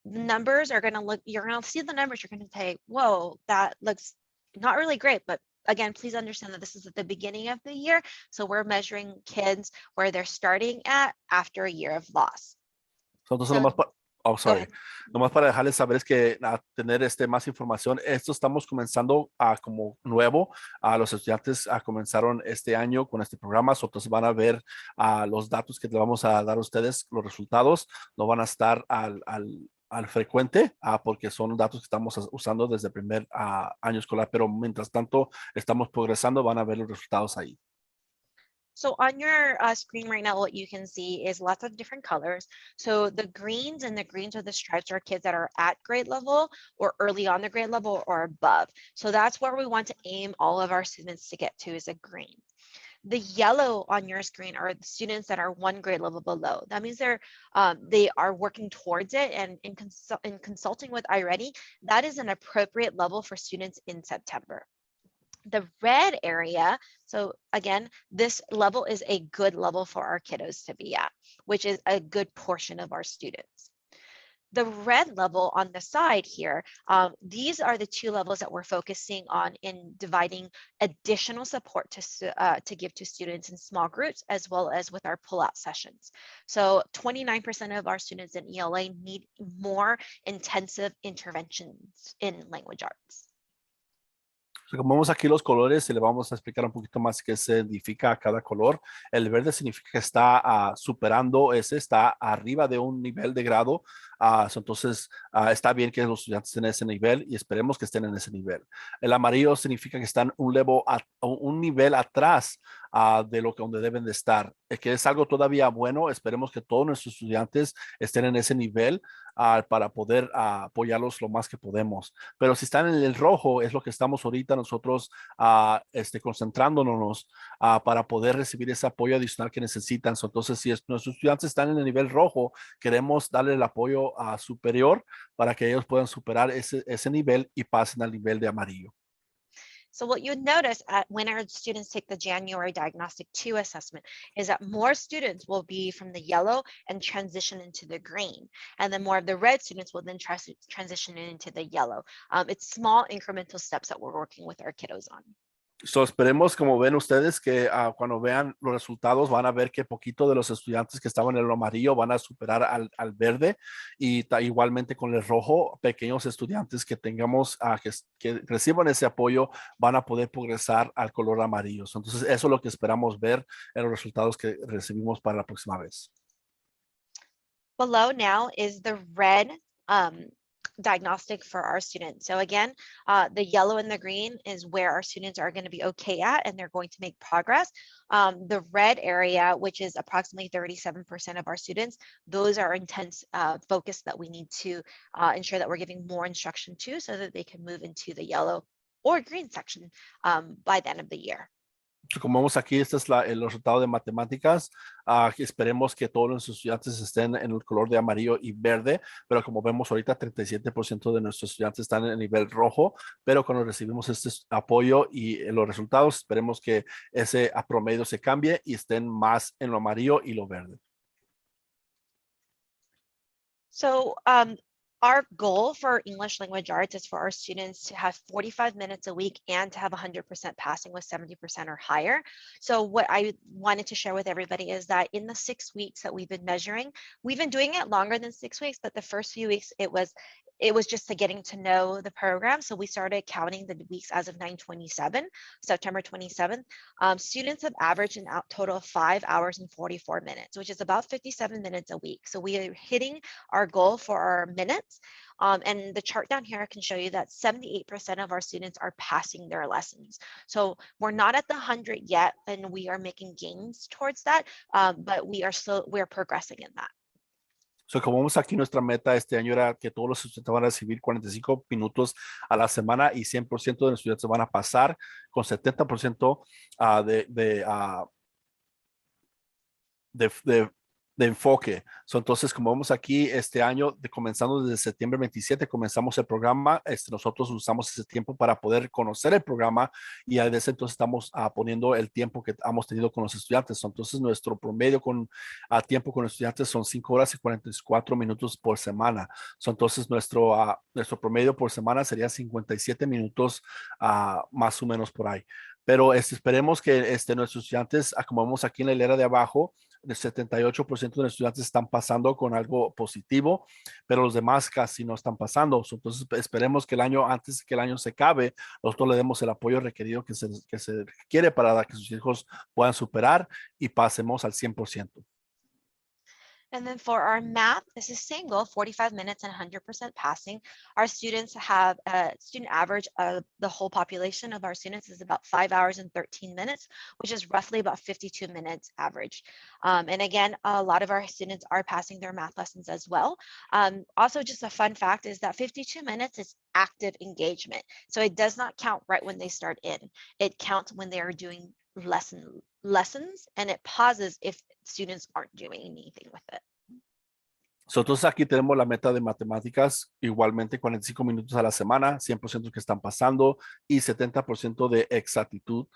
Speaker 1: numbers are going to look, you're going to see the numbers, you're going to say, whoa, that looks not really great, but again, please understand that this is at the beginning of the year. So we're measuring kids where they're starting at after a year of loss.
Speaker 4: Entonces, nomás para dejarles saber es que tener más información, esto estamos comenzando como nuevo. Los estudiantes comenzaron este año con este programa, entonces van a ver los datos que le vamos a dar a ustedes, los resultados, no van a estar al frecuente porque son datos que estamos usando desde el primer año escolar, pero mientras tanto estamos progresando, van a ver los resultados ahí.
Speaker 1: So on your screen right now, what you can see is lots of different colors. So the greens and the greens with the stripes are kids that are at grade level or early on the grade level or above. So that's where we want to aim all of our students to get to, is a green. The yellow on your screen are the students that are one grade level below. That means they are working towards it, and in consulting with iReady, that is an appropriate level for students in September. The red area, so again, this level is a good level for our kiddos to be at, which is a good portion of our students. The red level on the side here, these are the two levels that we're focusing on in dividing additional support to give to students in small groups, as well as with our pull-out sessions. So 29% of our students in ELA need more intensive interventions in language arts.
Speaker 4: Como vemos aquí los colores, y le vamos a explicar un poquito más qué significa cada color. El verde significa que está superando está arriba de un nivel de grado. Entonces, está bien que los estudiantes estén en ese nivel y esperemos que estén en ese nivel. El amarillo significa que están un nivel atrás de donde deben de estar, que es algo todavía bueno. Esperemos que todos nuestros estudiantes estén en ese nivel para poder apoyarlos lo más que podemos. Pero si están en el rojo, es lo que estamos ahorita nosotros concentrándonos para poder recibir ese apoyo adicional que necesitan. Entonces, si nuestros estudiantes están en el nivel rojo, queremos darle el apoyo superior para que ellos puedan superar ese nivel y pasen al nivel de amarillo.
Speaker 1: So what you notice when our students take the January Diagnostic 2 assessment is that more students will be from the yellow and transition into the green. And then more of the red students will then transition into the yellow. It's small incremental steps that we're working with our kiddos on.
Speaker 4: So, esperemos, como ven ustedes, que cuando vean los resultados van a ver que poquito de los estudiantes que estaban en el amarillo van a superar al verde, y igualmente con el rojo, pequeños estudiantes que tengamos que reciban ese apoyo van a poder progresar al color amarillo. Entonces, eso es lo que esperamos ver en los resultados que recibimos para la próxima vez.
Speaker 1: Below now is the red diagnostic for our students. So again, the yellow and the green is where our students are going to be okay at, and they're going to make progress. The red area, which is approximately 37% of our students, those are intense focus that we need to ensure that we're giving more instruction to, so that they can move into the yellow or green section by the end of the year.
Speaker 4: Como vemos aquí, este es el resultado de matemáticas. Esperemos que todos los estudiantes estén en el color de amarillo y verde, pero como vemos ahorita, 37% de nuestros estudiantes están en el nivel rojo, pero cuando recibimos este apoyo y los resultados, esperemos que ese promedio se cambie y estén más en lo amarillo y lo verde.
Speaker 1: So our goal for English language arts is for our students to have 45 minutes a week and to have 100% passing with 70% or higher. So what I wanted to share with everybody is that in the 6 weeks that we've been measuring, we've been doing it longer than 6 weeks, but the first few weeks it was just getting to know the program. So we started counting the weeks as of September 27th. Students have averaged an total of 5 hours and 44 minutes, which is about 57 minutes a week. So we are hitting our goal for our minutes. And the chart down here can show you that 78% of our students are passing their lessons. So we're not at the 100 yet, and we are making gains towards that, but we're progressing in that.
Speaker 4: So, como vemos aquí, nuestra meta este año era que todos los estudiantes van a recibir 45 minutos a la semana y 100% de los estudiantes van a pasar con 70% de enfoque. Entonces, como vemos aquí, este año, comenzando desde septiembre 27, comenzamos el programa. Nosotros usamos ese tiempo para poder conocer el programa, y desde ese entonces estamos poniendo el tiempo que hemos tenido con los estudiantes. Entonces, nuestro promedio tiempo con los estudiantes son 5 horas y 44 minutos por semana. Entonces, nuestro promedio por semana sería 57 minutos más o menos por ahí. Pero esperemos que nuestros estudiantes, como vemos aquí en la hilera de abajo, el 78% de los estudiantes están pasando con algo positivo, pero los demás casi no están pasando. Entonces, esperemos que antes que el año se acabe, nosotros le demos el apoyo requerido que se requiere para que sus hijos puedan superar y pasemos al 100%.
Speaker 1: And then for our math, this is same goal, 45 minutes and 100% passing. Our students have a student average of the whole population of our students is about 5 hours and 13 minutes, which is roughly about 52 minutes average. And again, a lot of our students are passing their math lessons as well. Also, just a fun fact is that 52 minutes is active engagement. So it does not count right when they start in. It counts when they are doing lessons, and it pauses if students aren't doing anything with it.
Speaker 4: Entonces aquí tenemos la meta de matemáticas, igualmente 45 minutos a la semana, 100% que están pasando y 70% de exactitud.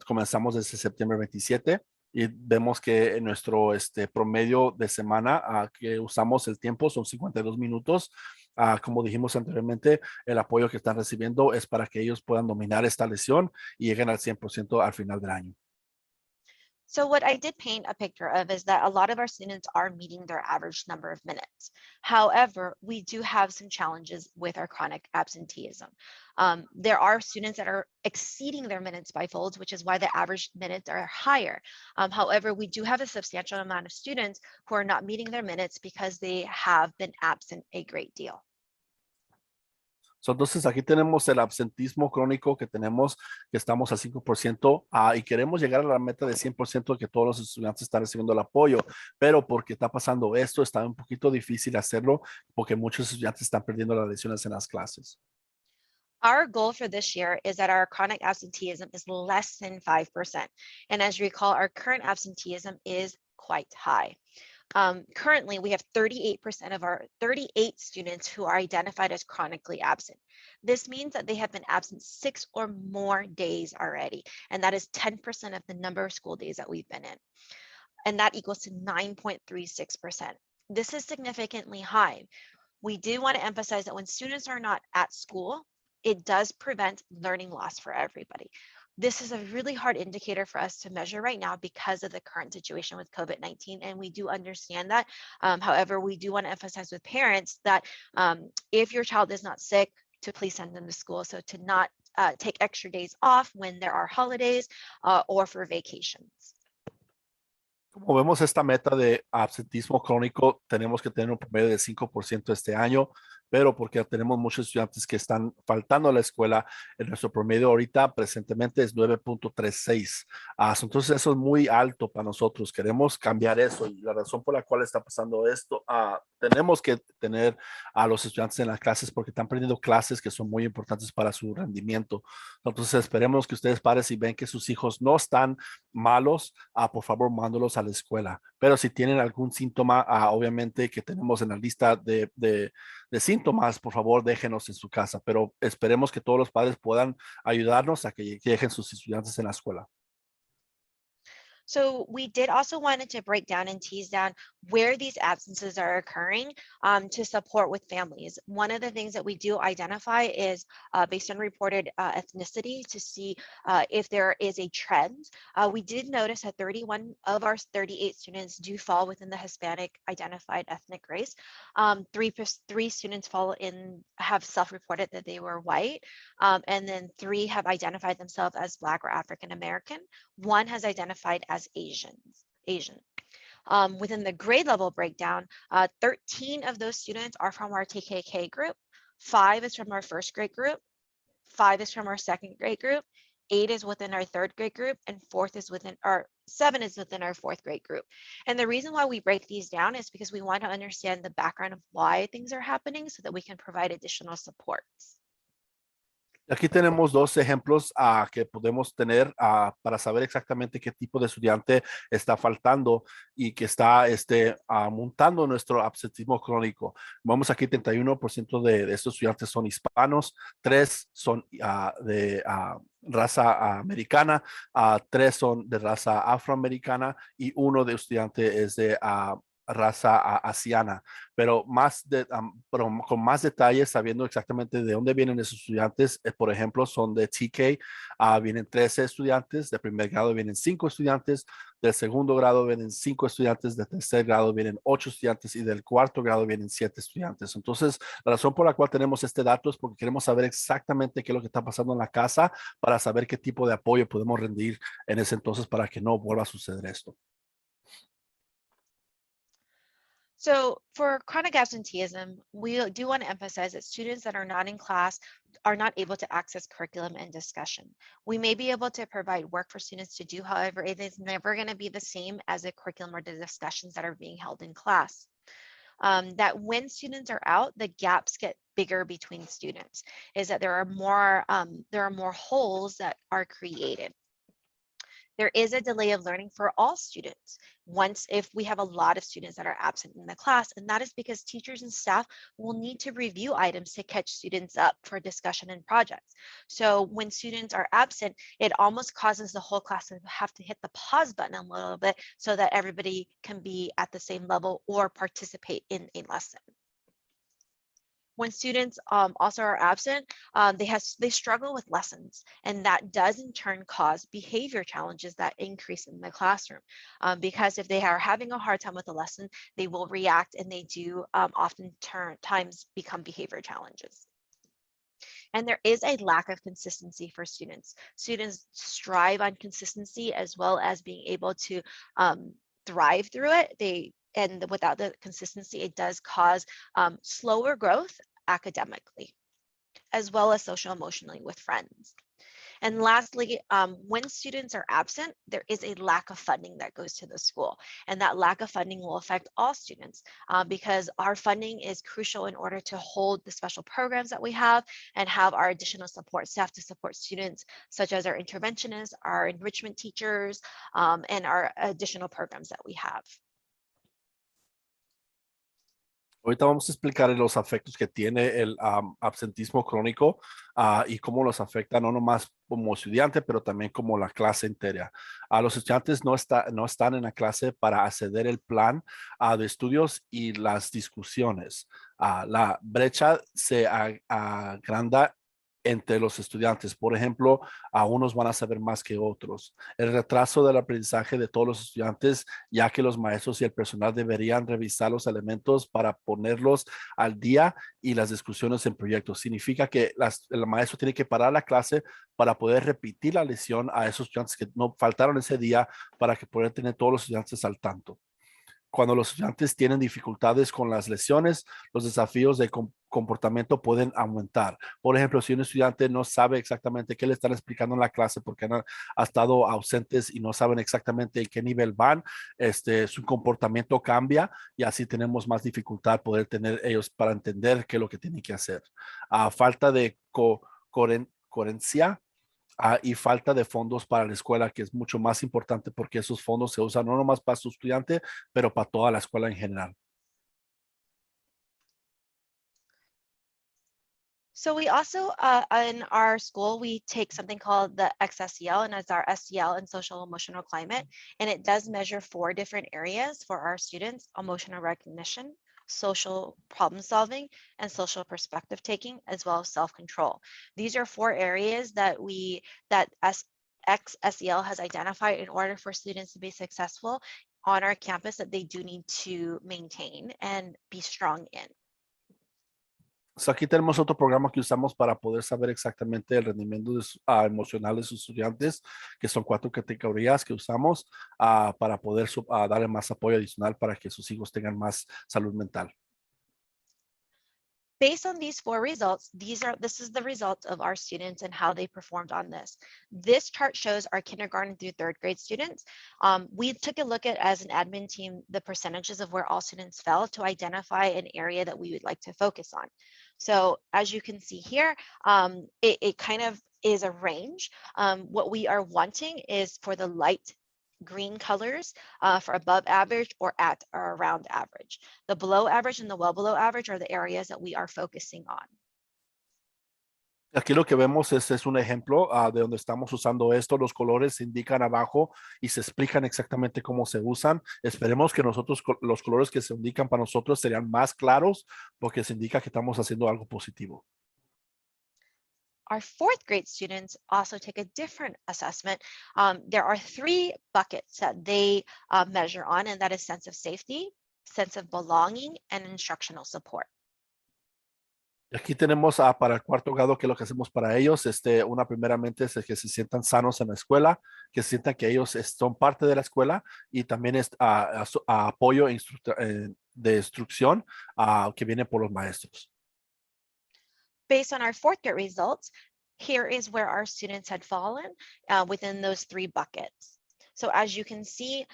Speaker 4: Comenzamos desde septiembre 27 y vemos que en nuestro promedio de semana que usamos el tiempo son 52 minutos. Como dijimos anteriormente, el apoyo que están recibiendo es para que ellos puedan dominar esta lección y lleguen al 100% al final del año.
Speaker 1: So what I did paint a picture of is that a lot of our students are meeting their average number of minutes. However, we do have some challenges with our chronic absenteeism. There are students that are exceeding their minutes by folds, which is why the average minutes are higher. However, we do have a substantial amount of students who are not meeting their minutes because they have been absent a great deal.
Speaker 4: Entonces aquí tenemos el absentismo crónico que tenemos, que estamos al 5% y queremos llegar a la meta de 100% de que todos los estudiantes están recibiendo el apoyo, pero porque está pasando esto, está un poquito difícil hacerlo porque muchos estudiantes están perdiendo las lecciones en las clases.
Speaker 1: Our goal for this year is that our chronic absenteeism is less than 5%. And as you recall, our current absenteeism is quite high. Currently, we have 38% of our 38 students who are identified as chronically absent. This means that they have been absent 6 or more days already, and that is 10% of the number of school days that we've been in. And that equals to 9.36%. This is significantly high. We do want to emphasize that when students are not at school, it does prevent learning loss for everybody. This is a really hard indicator for us to measure right now because of the current situation with COVID-19, and we do understand that. However, we do want to emphasize with parents that if your child is not sick, to please send them to school. So to not take extra days off when there are holidays or for vacations.
Speaker 4: Como vemos esta meta de absentismo crónico, tenemos que tener un promedio de 5% este año, pero porque tenemos muchos estudiantes que están faltando a la escuela, nuestro promedio ahorita presentemente es 9.36. Entonces eso es muy alto para nosotros. Queremos cambiar eso y la razón por la cual está pasando esto, tenemos que tener a los estudiantes en las clases porque están perdiendo clases que son muy importantes para su rendimiento. Entonces esperemos que ustedes padres si ven que sus hijos no están malos, por favor mándolos a la escuela. Pero si tienen algún síntoma, obviamente que tenemos en la lista de síntomas, por favor déjenos en su casa. Pero esperemos que todos los padres puedan ayudarnos a que lleguen sus estudiantes en la escuela.
Speaker 1: So we did also wanted to break down and tease down where these absences are occurring to support with families. One of the things that we do identify is based on reported ethnicity to see if there is a trend. We did notice that 31 of our 38 students do fall within the Hispanic identified ethnic race. Three students have self-reported that they were white, and then 3 have identified themselves as Black or African American. 1 has identified as Asian. Within the grade level breakdown, 13 of those students are from our TKK group, 5 is from our first grade group, 5 is from our second grade group, 8 is within our third grade group, and 7 is within our fourth grade group. And the reason why we break these down is because we want to understand the background of why things are happening so that we can provide additional supports.
Speaker 4: Aquí tenemos 2 ejemplos que podemos tener para saber exactamente qué tipo de estudiante está faltando y que está montando nuestro absentismo crónico. Vamos aquí, 31% de estos estudiantes son hispanos, 3 son de raza americana, 3 son de raza afroamericana y 1 de estudiante es de raza asiana, pero con más detalles, sabiendo exactamente de dónde vienen esos estudiantes. Por ejemplo, son de TK, vienen 13 estudiantes, de primer grado vienen 5 estudiantes, del segundo grado vienen 5 estudiantes, de tercer grado vienen 8 estudiantes y del cuarto grado vienen 7 estudiantes. Entonces, la razón por la cual tenemos este dato es porque queremos saber exactamente qué es lo que está pasando en la casa para saber qué tipo de apoyo podemos rendir en ese entonces para que no vuelva a suceder esto.
Speaker 1: So for chronic absenteeism, we do want to emphasize that students that are not in class are not able to access curriculum and discussion. We may be able to provide work for students to do, however, it is never going to be the same as the curriculum or the discussions that are being held in class. That when students are out, the gaps get bigger between students, is that there are more holes that are created. There is a delay of learning for all students if we have a lot of students that are absent in the class, and that is because teachers and staff will need to review items to catch students up for discussion and projects. So when students are absent, it almost causes the whole class to have to hit the pause button a little bit so that everybody can be at the same level or participate in a lesson. When students also are absent, they struggle with lessons, and that does in turn cause behavior challenges that increase in the classroom. Because if they are having a hard time with a lesson, they will react, and they do oftentimes become behavior challenges. And there is a lack of consistency for students. Students strive on consistency as well as being able to thrive through it. And without the consistency, it does cause slower growth academically, as well as social emotionally with friends. And lastly, when students are absent, there is a lack of funding that goes to the school. And that lack of funding will affect all students because our funding is crucial in order to hold the special programs that we have and have our additional support staff to support students, such as our interventionists, our enrichment teachers, and our additional programs that we have.
Speaker 4: Ahorita vamos a explicar los efectos que tiene el absentismo crónico y cómo los afecta no nomás como estudiante, pero también como la clase entera. Los estudiantes no están en la clase para acceder al plan de estudios y las discusiones. La brecha se agranda entre los estudiantes. Por ejemplo, unos van a saber más que otros. El retraso del aprendizaje de todos los estudiantes, ya que los maestros y el personal deberían revisar los elementos para ponerlos al día y las discusiones en proyectos. Significa que el maestro tiene que parar la clase para poder repetir la lección a esos estudiantes que no faltaron ese día para que puedan tener todos los estudiantes al tanto. Cuando los estudiantes tienen dificultades con las lecciones, los desafíos de comportamiento pueden aumentar. Por ejemplo, si un estudiante no sabe exactamente qué le están explicando en la clase porque han estado ausentes y no saben exactamente en qué nivel van, su comportamiento cambia y así tenemos más dificultad poder tener ellos para entender qué es lo que tienen que hacer. Falta de coherencia y falta de fondos para la escuela, que es mucho más importante porque esos fondos se usan no nomás para su estudiante, pero para toda la escuela en general.
Speaker 1: So we also, in our school, we take something called the XSEL, and it's our SEL and social emotional climate. And it does measure 4 different areas for our students: emotional recognition, social problem solving, and social perspective taking, as well as self-control. These are 4 areas that XSEL has identified in order for students to be successful on our campus that they do need to maintain and be strong in.
Speaker 4: So aquí tenemos otro programa que usamos para poder saber exactamente el rendimiento emocional de sus estudiantes, que son 4 categorías que usamos para poder darle más apoyo adicional para que sus hijos tengan más salud mental.
Speaker 1: Based on these 4 results, this is the result of our students and how they performed on this. This chart shows our kindergarten through 3rd grade students. We took a look at, as an admin team, the percentages of where all students fell to identify an area that we would like to focus on. So as you can see here, it kind of is a range. What we are wanting is for the light green colors for above average or at or around average. The below average and the well below average are the areas that we are focusing on.
Speaker 4: Aquí lo que vemos es un ejemplo de donde estamos usando esto. Los colores se indican abajo y se explican exactamente cómo se usan. Esperemos que los colores que se indican para nosotros serían más claros porque se indica que estamos haciendo algo positivo.
Speaker 1: Our 4th grade students also take a different assessment. There are 3 buckets that they measure on, and that is sense of safety, sense of belonging, and instructional support.
Speaker 4: Y aquí tenemos para el 4º grado que lo que hacemos para ellos, primeramente es que se sientan sanos en la escuela, que sientan que ellos son parte de la escuela y también apoyo de instrucción que viene por los maestros.
Speaker 1: Based on our fourth grade results, here is where our students had fallen within those 3 buckets. So as you can see,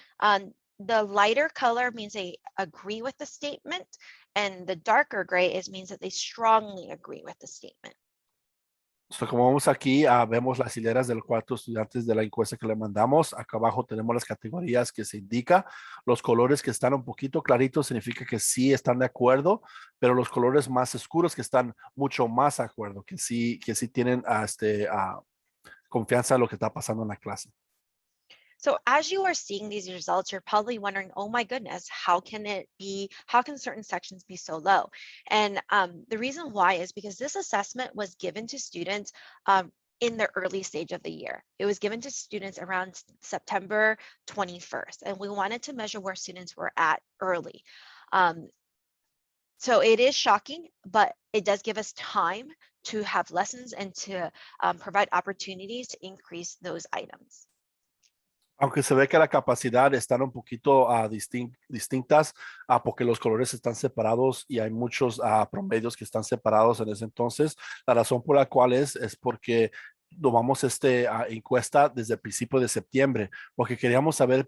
Speaker 1: the lighter color means they agree with the statement, and the darker gray means that they strongly agree with the statement.
Speaker 4: So, como vemos aquí, vemos las hileras de los 4 estudiantes de la encuesta que le mandamos. Acá abajo tenemos las categorías que se indica. Los colores que están un poquito claritos significa que sí están de acuerdo, pero los colores más oscuros que están mucho más de acuerdo, que sí tienen confianza en lo que está pasando en la clase.
Speaker 1: So as you are seeing these results, you're probably wondering, oh my goodness, how can certain sections be so low? And the reason why is because this assessment was given to students in the early stage of the year. It was given to students around September 21st, and we wanted to measure where students were at early. So it is shocking, but it does give us time to have lessons and to provide opportunities to increase those items.
Speaker 4: Aunque se ve que la capacidad están un poquito distintas porque los colores están separados y hay muchos promedios que están separados en ese entonces, la razón por la cual es porque tomamos esta encuesta desde el principio de septiembre, porque queríamos saber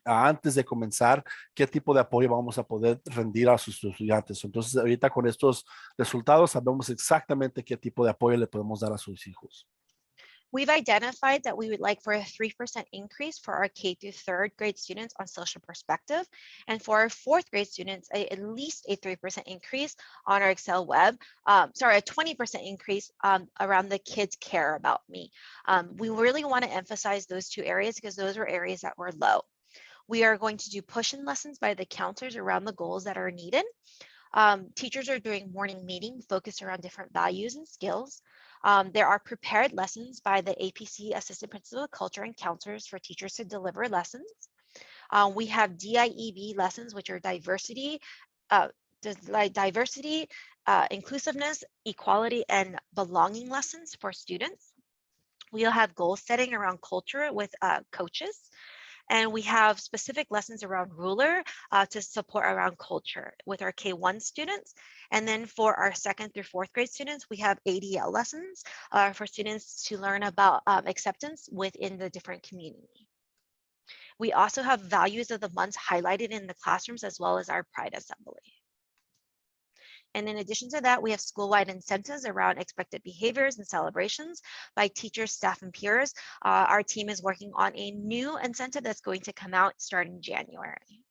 Speaker 4: antes de comenzar qué tipo de apoyo vamos a poder rendir a sus estudiantes. Entonces, ahorita con estos resultados sabemos exactamente qué tipo de apoyo le podemos dar a sus hijos.
Speaker 1: We've identified that we would like for a 3% increase for our K through 3rd grade students on social perspective, and for our 4th grade students, at least a 3% increase on our Excel web, a 20% increase around the kids care about me. We really want to emphasize those 2 areas because those were areas that were low. We are going to do push-in lessons by the counselors around the goals that are needed. Teachers are doing morning meeting focused around different values and skills. There are prepared lessons by the APC Assistant Principal of Culture and counselors for teachers to deliver lessons. We have DIEB lessons, which are diversity, inclusiveness, equality, and belonging lessons for students. We'll have goal setting around culture with coaches. And we have specific lessons around ruler to support around culture with our K1 students. And then for our 2nd through 4th grade students, we have ADL lessons for students to learn about acceptance within the different community. We also have values of the months highlighted in the classrooms as well as our Pride Assembly. And in addition to that, we have school-wide incentives around expected behaviors and celebrations by teachers, staff, and peers. Our team is working on a new incentive that's going to come out starting January.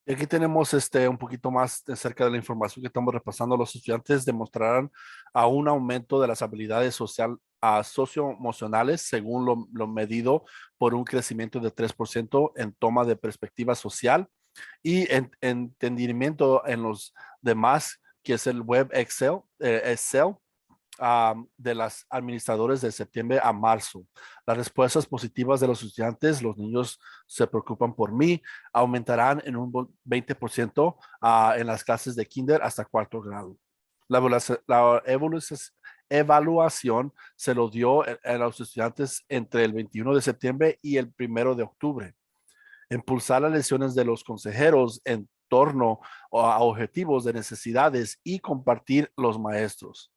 Speaker 4: Y aquí tenemos un poquito más acerca de la información que estamos repasando. Los estudiantes demostrarán un aumento de las habilidades socioemocionales según lo medido por un crecimiento de 3% en toma de perspectiva social y entendimiento en los demás, que es el web Excel de los administradores de septiembre a marzo. Las respuestas positivas de los estudiantes, los niños se preocupan por mí, aumentarán en un 20% en las clases de kinder hasta 4º grado. La evaluación se lo dio a los estudiantes entre el 21 de septiembre y el 1 de octubre. Impulsar las lecciones de los consejeros en torno a objetivos de necesidades y compartir los maestros.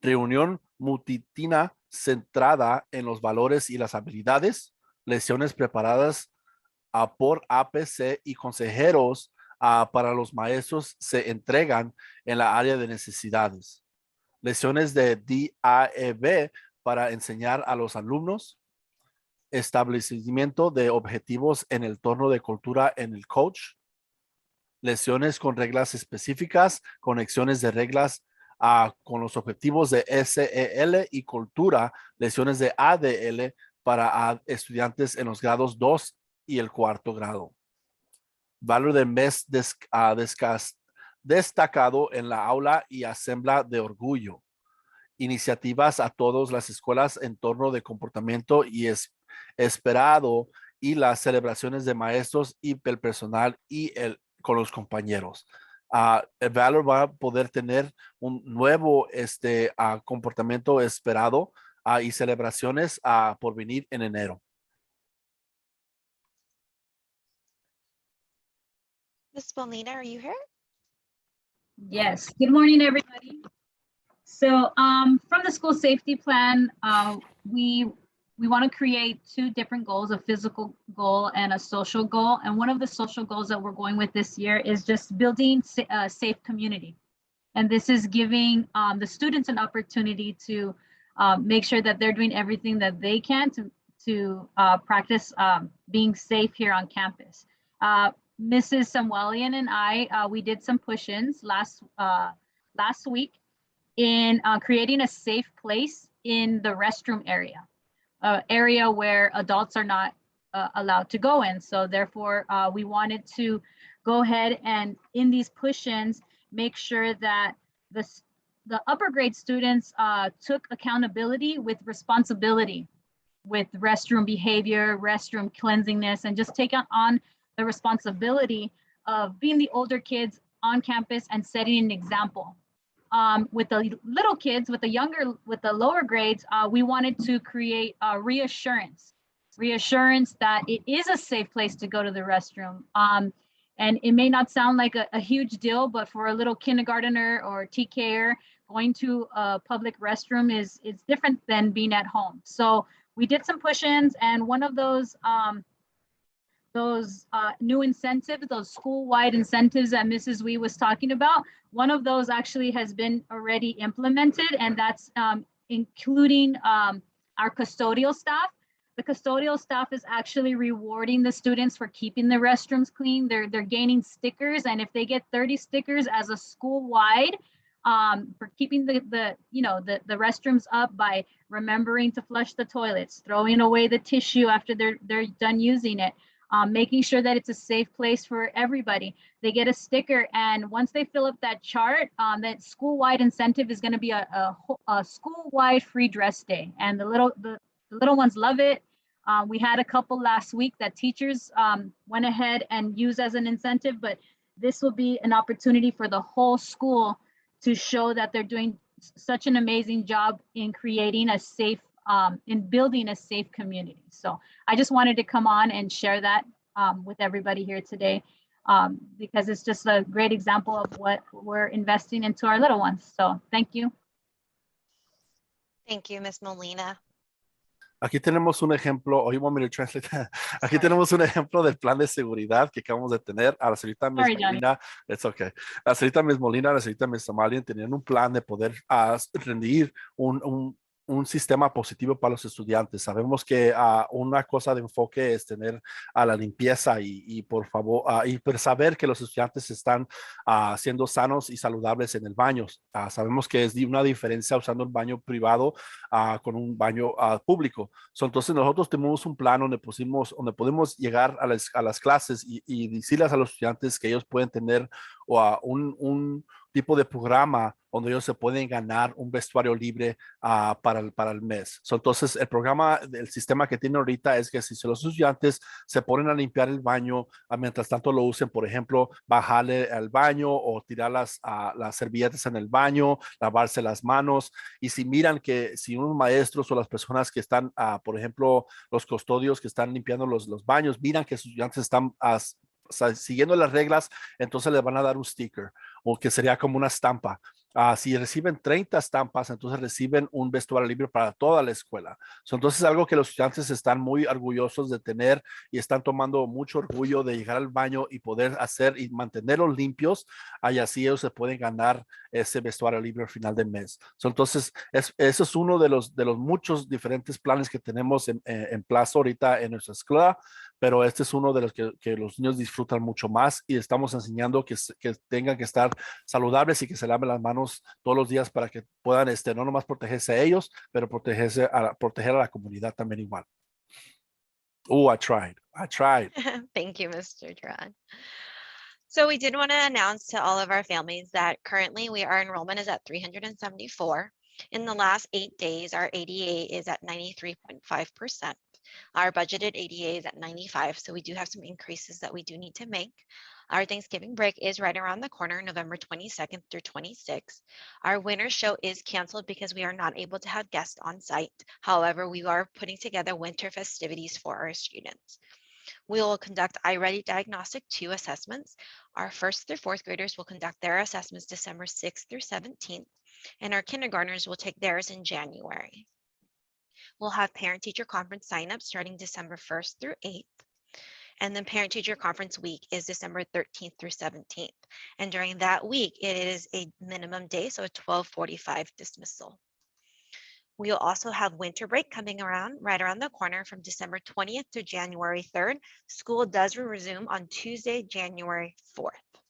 Speaker 4: Reunión multitina centrada en los valores y las habilidades, lecciones preparadas por APC y consejeros para los maestros se entregan en la área de necesidades. Lecciones de DAEB para enseñar a los alumnos. Establecimiento de objetivos en el torno de cultura en el coach. Lecciones con reglas específicas, conexiones de reglas con los objetivos de SEL y cultura, lecciones de ADL para estudiantes en los grados 2 y el 4º grado. Valor del mes destacado en la aula y asamblea de orgullo. Iniciativas a todas las escuelas en torno de comportamiento y esperado y las celebraciones de maestros y el personal y con los compañeros. El Valor va a poder tener un nuevo comportamiento esperado y celebraciones por venir en enero.
Speaker 1: Ms. Molina, are you here?
Speaker 8: Yes, good morning, everybody. So from the school safety plan, we want to create two different goals, a physical goal and a social goal. And one of the social goals that we're going with this year is just building a safe community. And this is giving the students an opportunity to make sure that they're doing everything that they can to practice being safe here on campus. Mrs. Samuelian and I, we did some push-ins last week in creating a safe place in the restroom area where adults are not allowed to go in. So therefore, we wanted to go ahead and in these push-ins, make sure that the upper grade students took accountability with responsibility with restroom behavior, restroom cleanliness, and just take on the responsibility of being the older kids on campus and setting an example. With the little kids, with the lower grades, we wanted to create reassurance that it is a safe place to go to the restroom. And it may not sound like a huge deal, but for a little kindergartner or TKer, going to a public restroom is different than being at home. So we did some push-ins, and one of those new incentives, those school-wide incentives that Mrs. Wee was talking about, one of those actually has been already implemented, and that's including our custodial staff. The custodial staff is actually rewarding the students for keeping the restrooms clean. They're gaining stickers, and if they get 30 stickers as a school-wide for keeping the restrooms up by remembering to flush the toilets, throwing away the tissue after they're done using it, making sure that it's a safe place for everybody. They get a sticker, and once they fill up that chart, that school-wide incentive is going to be a school-wide free dress day, and the little ones love it. We had a couple last week that teachers went ahead and used as an incentive, but this will be an opportunity for the whole school to show that they're doing such an amazing job in creating a safe, in building a safe community. So I just wanted to come on and share that with everybody here today because it's just a great example of what we're investing into our little ones. So thank you.
Speaker 1: Thank you, Ms. Molina.
Speaker 4: Aquí tenemos un ejemplo, or you want me to translate? Aquí
Speaker 1: Sorry.
Speaker 4: tenemos un ejemplo del plan de seguridad que acabamos de tener. A la señorita Ms.
Speaker 8: Sorry, Johnny.
Speaker 4: Molina, it's okay. La señorita Ms. Molina, la señorita Ms. Somalian tenían un plan de poder rendir un sistema positivo para los estudiantes. Sabemos que una cosa de enfoque es tener a la limpieza y por favor, y saber que los estudiantes están siendo sanos y saludables en el baño. Sabemos que es una diferencia usando un baño privado con un baño público. Entonces nosotros tenemos un plan donde podemos llegar a las clases y decirles a los estudiantes que ellos pueden tener un tipo de programa donde ellos se pueden ganar un vestuario libre para el mes. Entonces, el programa, el sistema que tiene ahorita es que si los estudiantes se ponen a limpiar el baño, mientras tanto lo usen, por ejemplo, bajarle al baño o tirar las servilletas en el baño, lavarse las manos. Y si miran que si unos maestros o las personas que están, por ejemplo, los custodios que están limpiando los baños, miran que sus estudiantes están siguiendo las reglas, entonces le van a dar un sticker o que sería como una estampa. Si reciben 30 estampas, entonces reciben un vestuario libre para toda la escuela. Entonces es algo que los estudiantes están muy orgullosos de tener y están tomando mucho orgullo de llegar al baño y poder hacer y mantenerlos limpios. Y así ellos se pueden ganar ese vestuario libre al final del mes. Entonces, eso es uno de los muchos diferentes planes que tenemos en plazo ahorita en nuestra escuela, pero este es uno de los que los niños disfrutan mucho más y estamos enseñando que tengan que estar saludables y que se laven las manos todos los días para que puedan no nomás protegerse a ellos, pero proteger a la comunidad también igual. Oh, I tried.
Speaker 1: Thank you, Mr. Duran. So we did want to announce to all of our families that currently our enrollment is at 374. In the last 8 days, our ADA is at 93.5%. Our budgeted ADA is at 95, so we do have some increases that we do need to make. Our Thanksgiving break is right around the corner, November 22nd through 26th. Our winter show is canceled because we are not able to have guests on site. However, we are putting together winter festivities for our students. We will conduct iReady Diagnostic 2 assessments. Our 1st through 4th graders will conduct their assessments December 6th through 17th, and our kindergartners will take theirs in January. We'll have parent-teacher conference sign-up starting December 1st through 8th. And then parent-teacher conference week is December 13th through 17th. And during that week, it is a minimum day, so a 12:45 dismissal. We'll also have winter break coming around right around the corner from December 20th to January 3rd. School does resume on Tuesday, January 4th.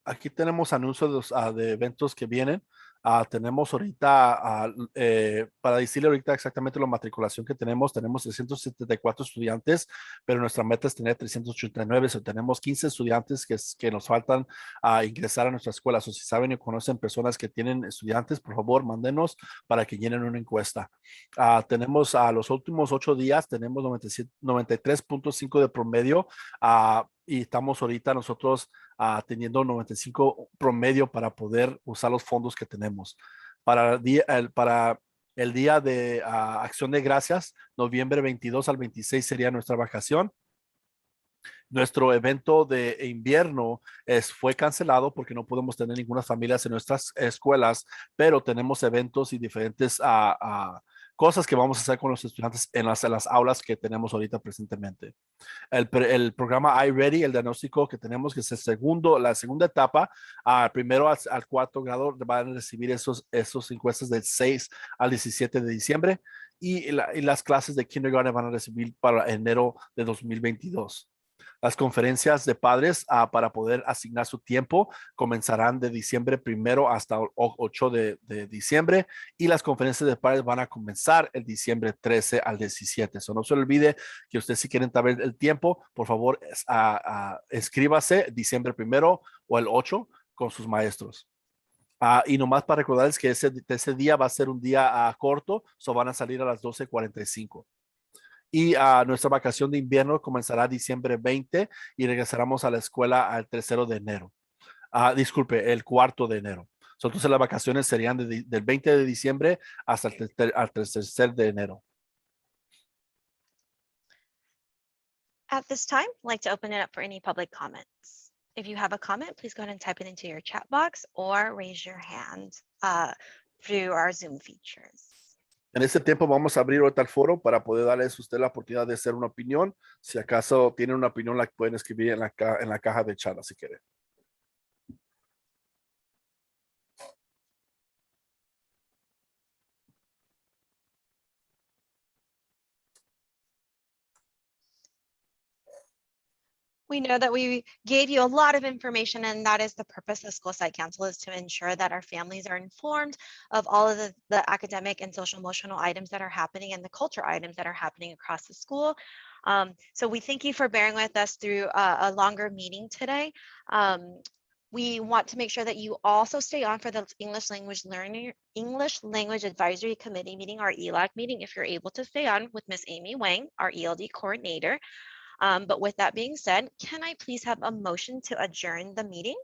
Speaker 4: Aquí tenemos anuncios de eventos que vienen. Tenemos ahorita, para decirle ahorita exactamente la matriculación que tenemos 374 estudiantes, pero nuestra meta es tener 389, o tenemos 15 estudiantes que nos faltan a ingresar a nuestra escuela. O si saben y conocen personas que tienen estudiantes, por favor, mándenos para que llenen una encuesta. Tenemos a los últimos 8 días, tenemos 93.5 de promedio, y estamos ahorita nosotros teniendo 95 promedio para poder usar los fondos que tenemos. Para el día de Acción de Gracias, noviembre 22 al 26 sería nuestra vacación. Nuestro evento de invierno fue cancelado porque no podemos tener ninguna familias en nuestras escuelas, pero tenemos eventos y diferentes cosas que vamos a hacer con los estudiantes en las aulas que tenemos ahorita presentemente. El programa iReady, el diagnóstico que tenemos, que es la segunda etapa, primero al 4º grado van a recibir esos encuestas del 6 al 17 de diciembre y las clases de kindergarten van a recibir para enero de 2022. Las conferencias de padres para poder asignar su tiempo comenzarán de diciembre 1 hasta 8 de diciembre, y las conferencias de padres van a comenzar el diciembre 13 al 17. No se olvide que usted, si quieren saber el tiempo, por favor escríbase diciembre 1 o el 8 con sus maestros. Y nomás para recordarles que ese día va a ser un día corto, van a salir a las 12:45. Y nuestra vacación de invierno comenzará diciembre 20 y regresaremos a la escuela al 3 de enero. Disculpe, el 4 de enero. Entonces las vacaciones serían del 20 de diciembre hasta el 3 de enero.
Speaker 1: At this time, I'd like to open it up for any public comments. If you have a comment, please go ahead and type it into your chat box or raise your hand through our Zoom features.
Speaker 4: En este tiempo vamos a abrir ahorita el foro para poder darles a usted la oportunidad de hacer una opinión. Si acaso tienen una opinión, la pueden escribir en la caja de chat si quieren.
Speaker 1: We know that we gave you a lot of information, and that is the purpose of School Site Council, is to ensure that our families are informed of all of the academic and social emotional items that are happening and the culture items that are happening across the school. So we thank you for bearing with us through a longer meeting today. We want to make sure that you also stay on for the English Language Advisory Committee meeting, our ELAC meeting, if you're able to stay on, with Miss Amy Wang, our ELD coordinator. But with that being said, can I please have a motion to adjourn the meeting?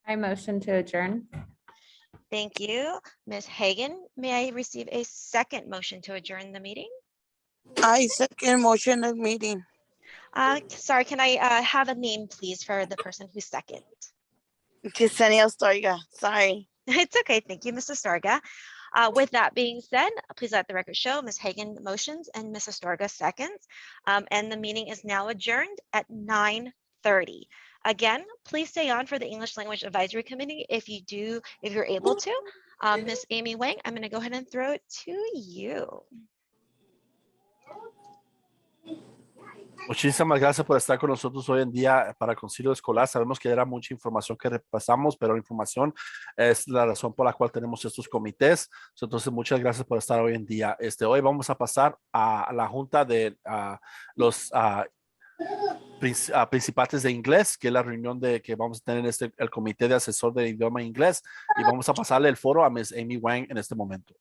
Speaker 3: I motion to adjourn.
Speaker 1: Thank you, Ms. Hagan. May I receive a second motion to adjourn the meeting?
Speaker 9: I second motion of meeting.
Speaker 1: Sorry, can I have a name, please, for the person who seconded?
Speaker 9: Ksenia Storga, sorry.
Speaker 1: It's okay. Thank you, Mrs. Storga. With that being said, please let the record show Ms. Hagan motions and Mrs. Storga seconds. And the meeting is now adjourned at 9:30. Again, please stay on for the English Language Advisory Committee if you're able to. Ms. Amy Wang, I'm going to go ahead and throw it to you.
Speaker 4: Muchísimas gracias por estar con nosotros hoy en día para Concilio Escolar. Sabemos que era mucha información que repasamos, pero la información es la razón por la cual tenemos estos comités. Entonces, muchas gracias por estar hoy en día. Hoy vamos a pasar a la junta de los principales de inglés, que es la reunión que vamos a tener el comité de asesor de idioma inglés, y vamos a pasarle el foro a Ms. Amy Wang en este momento.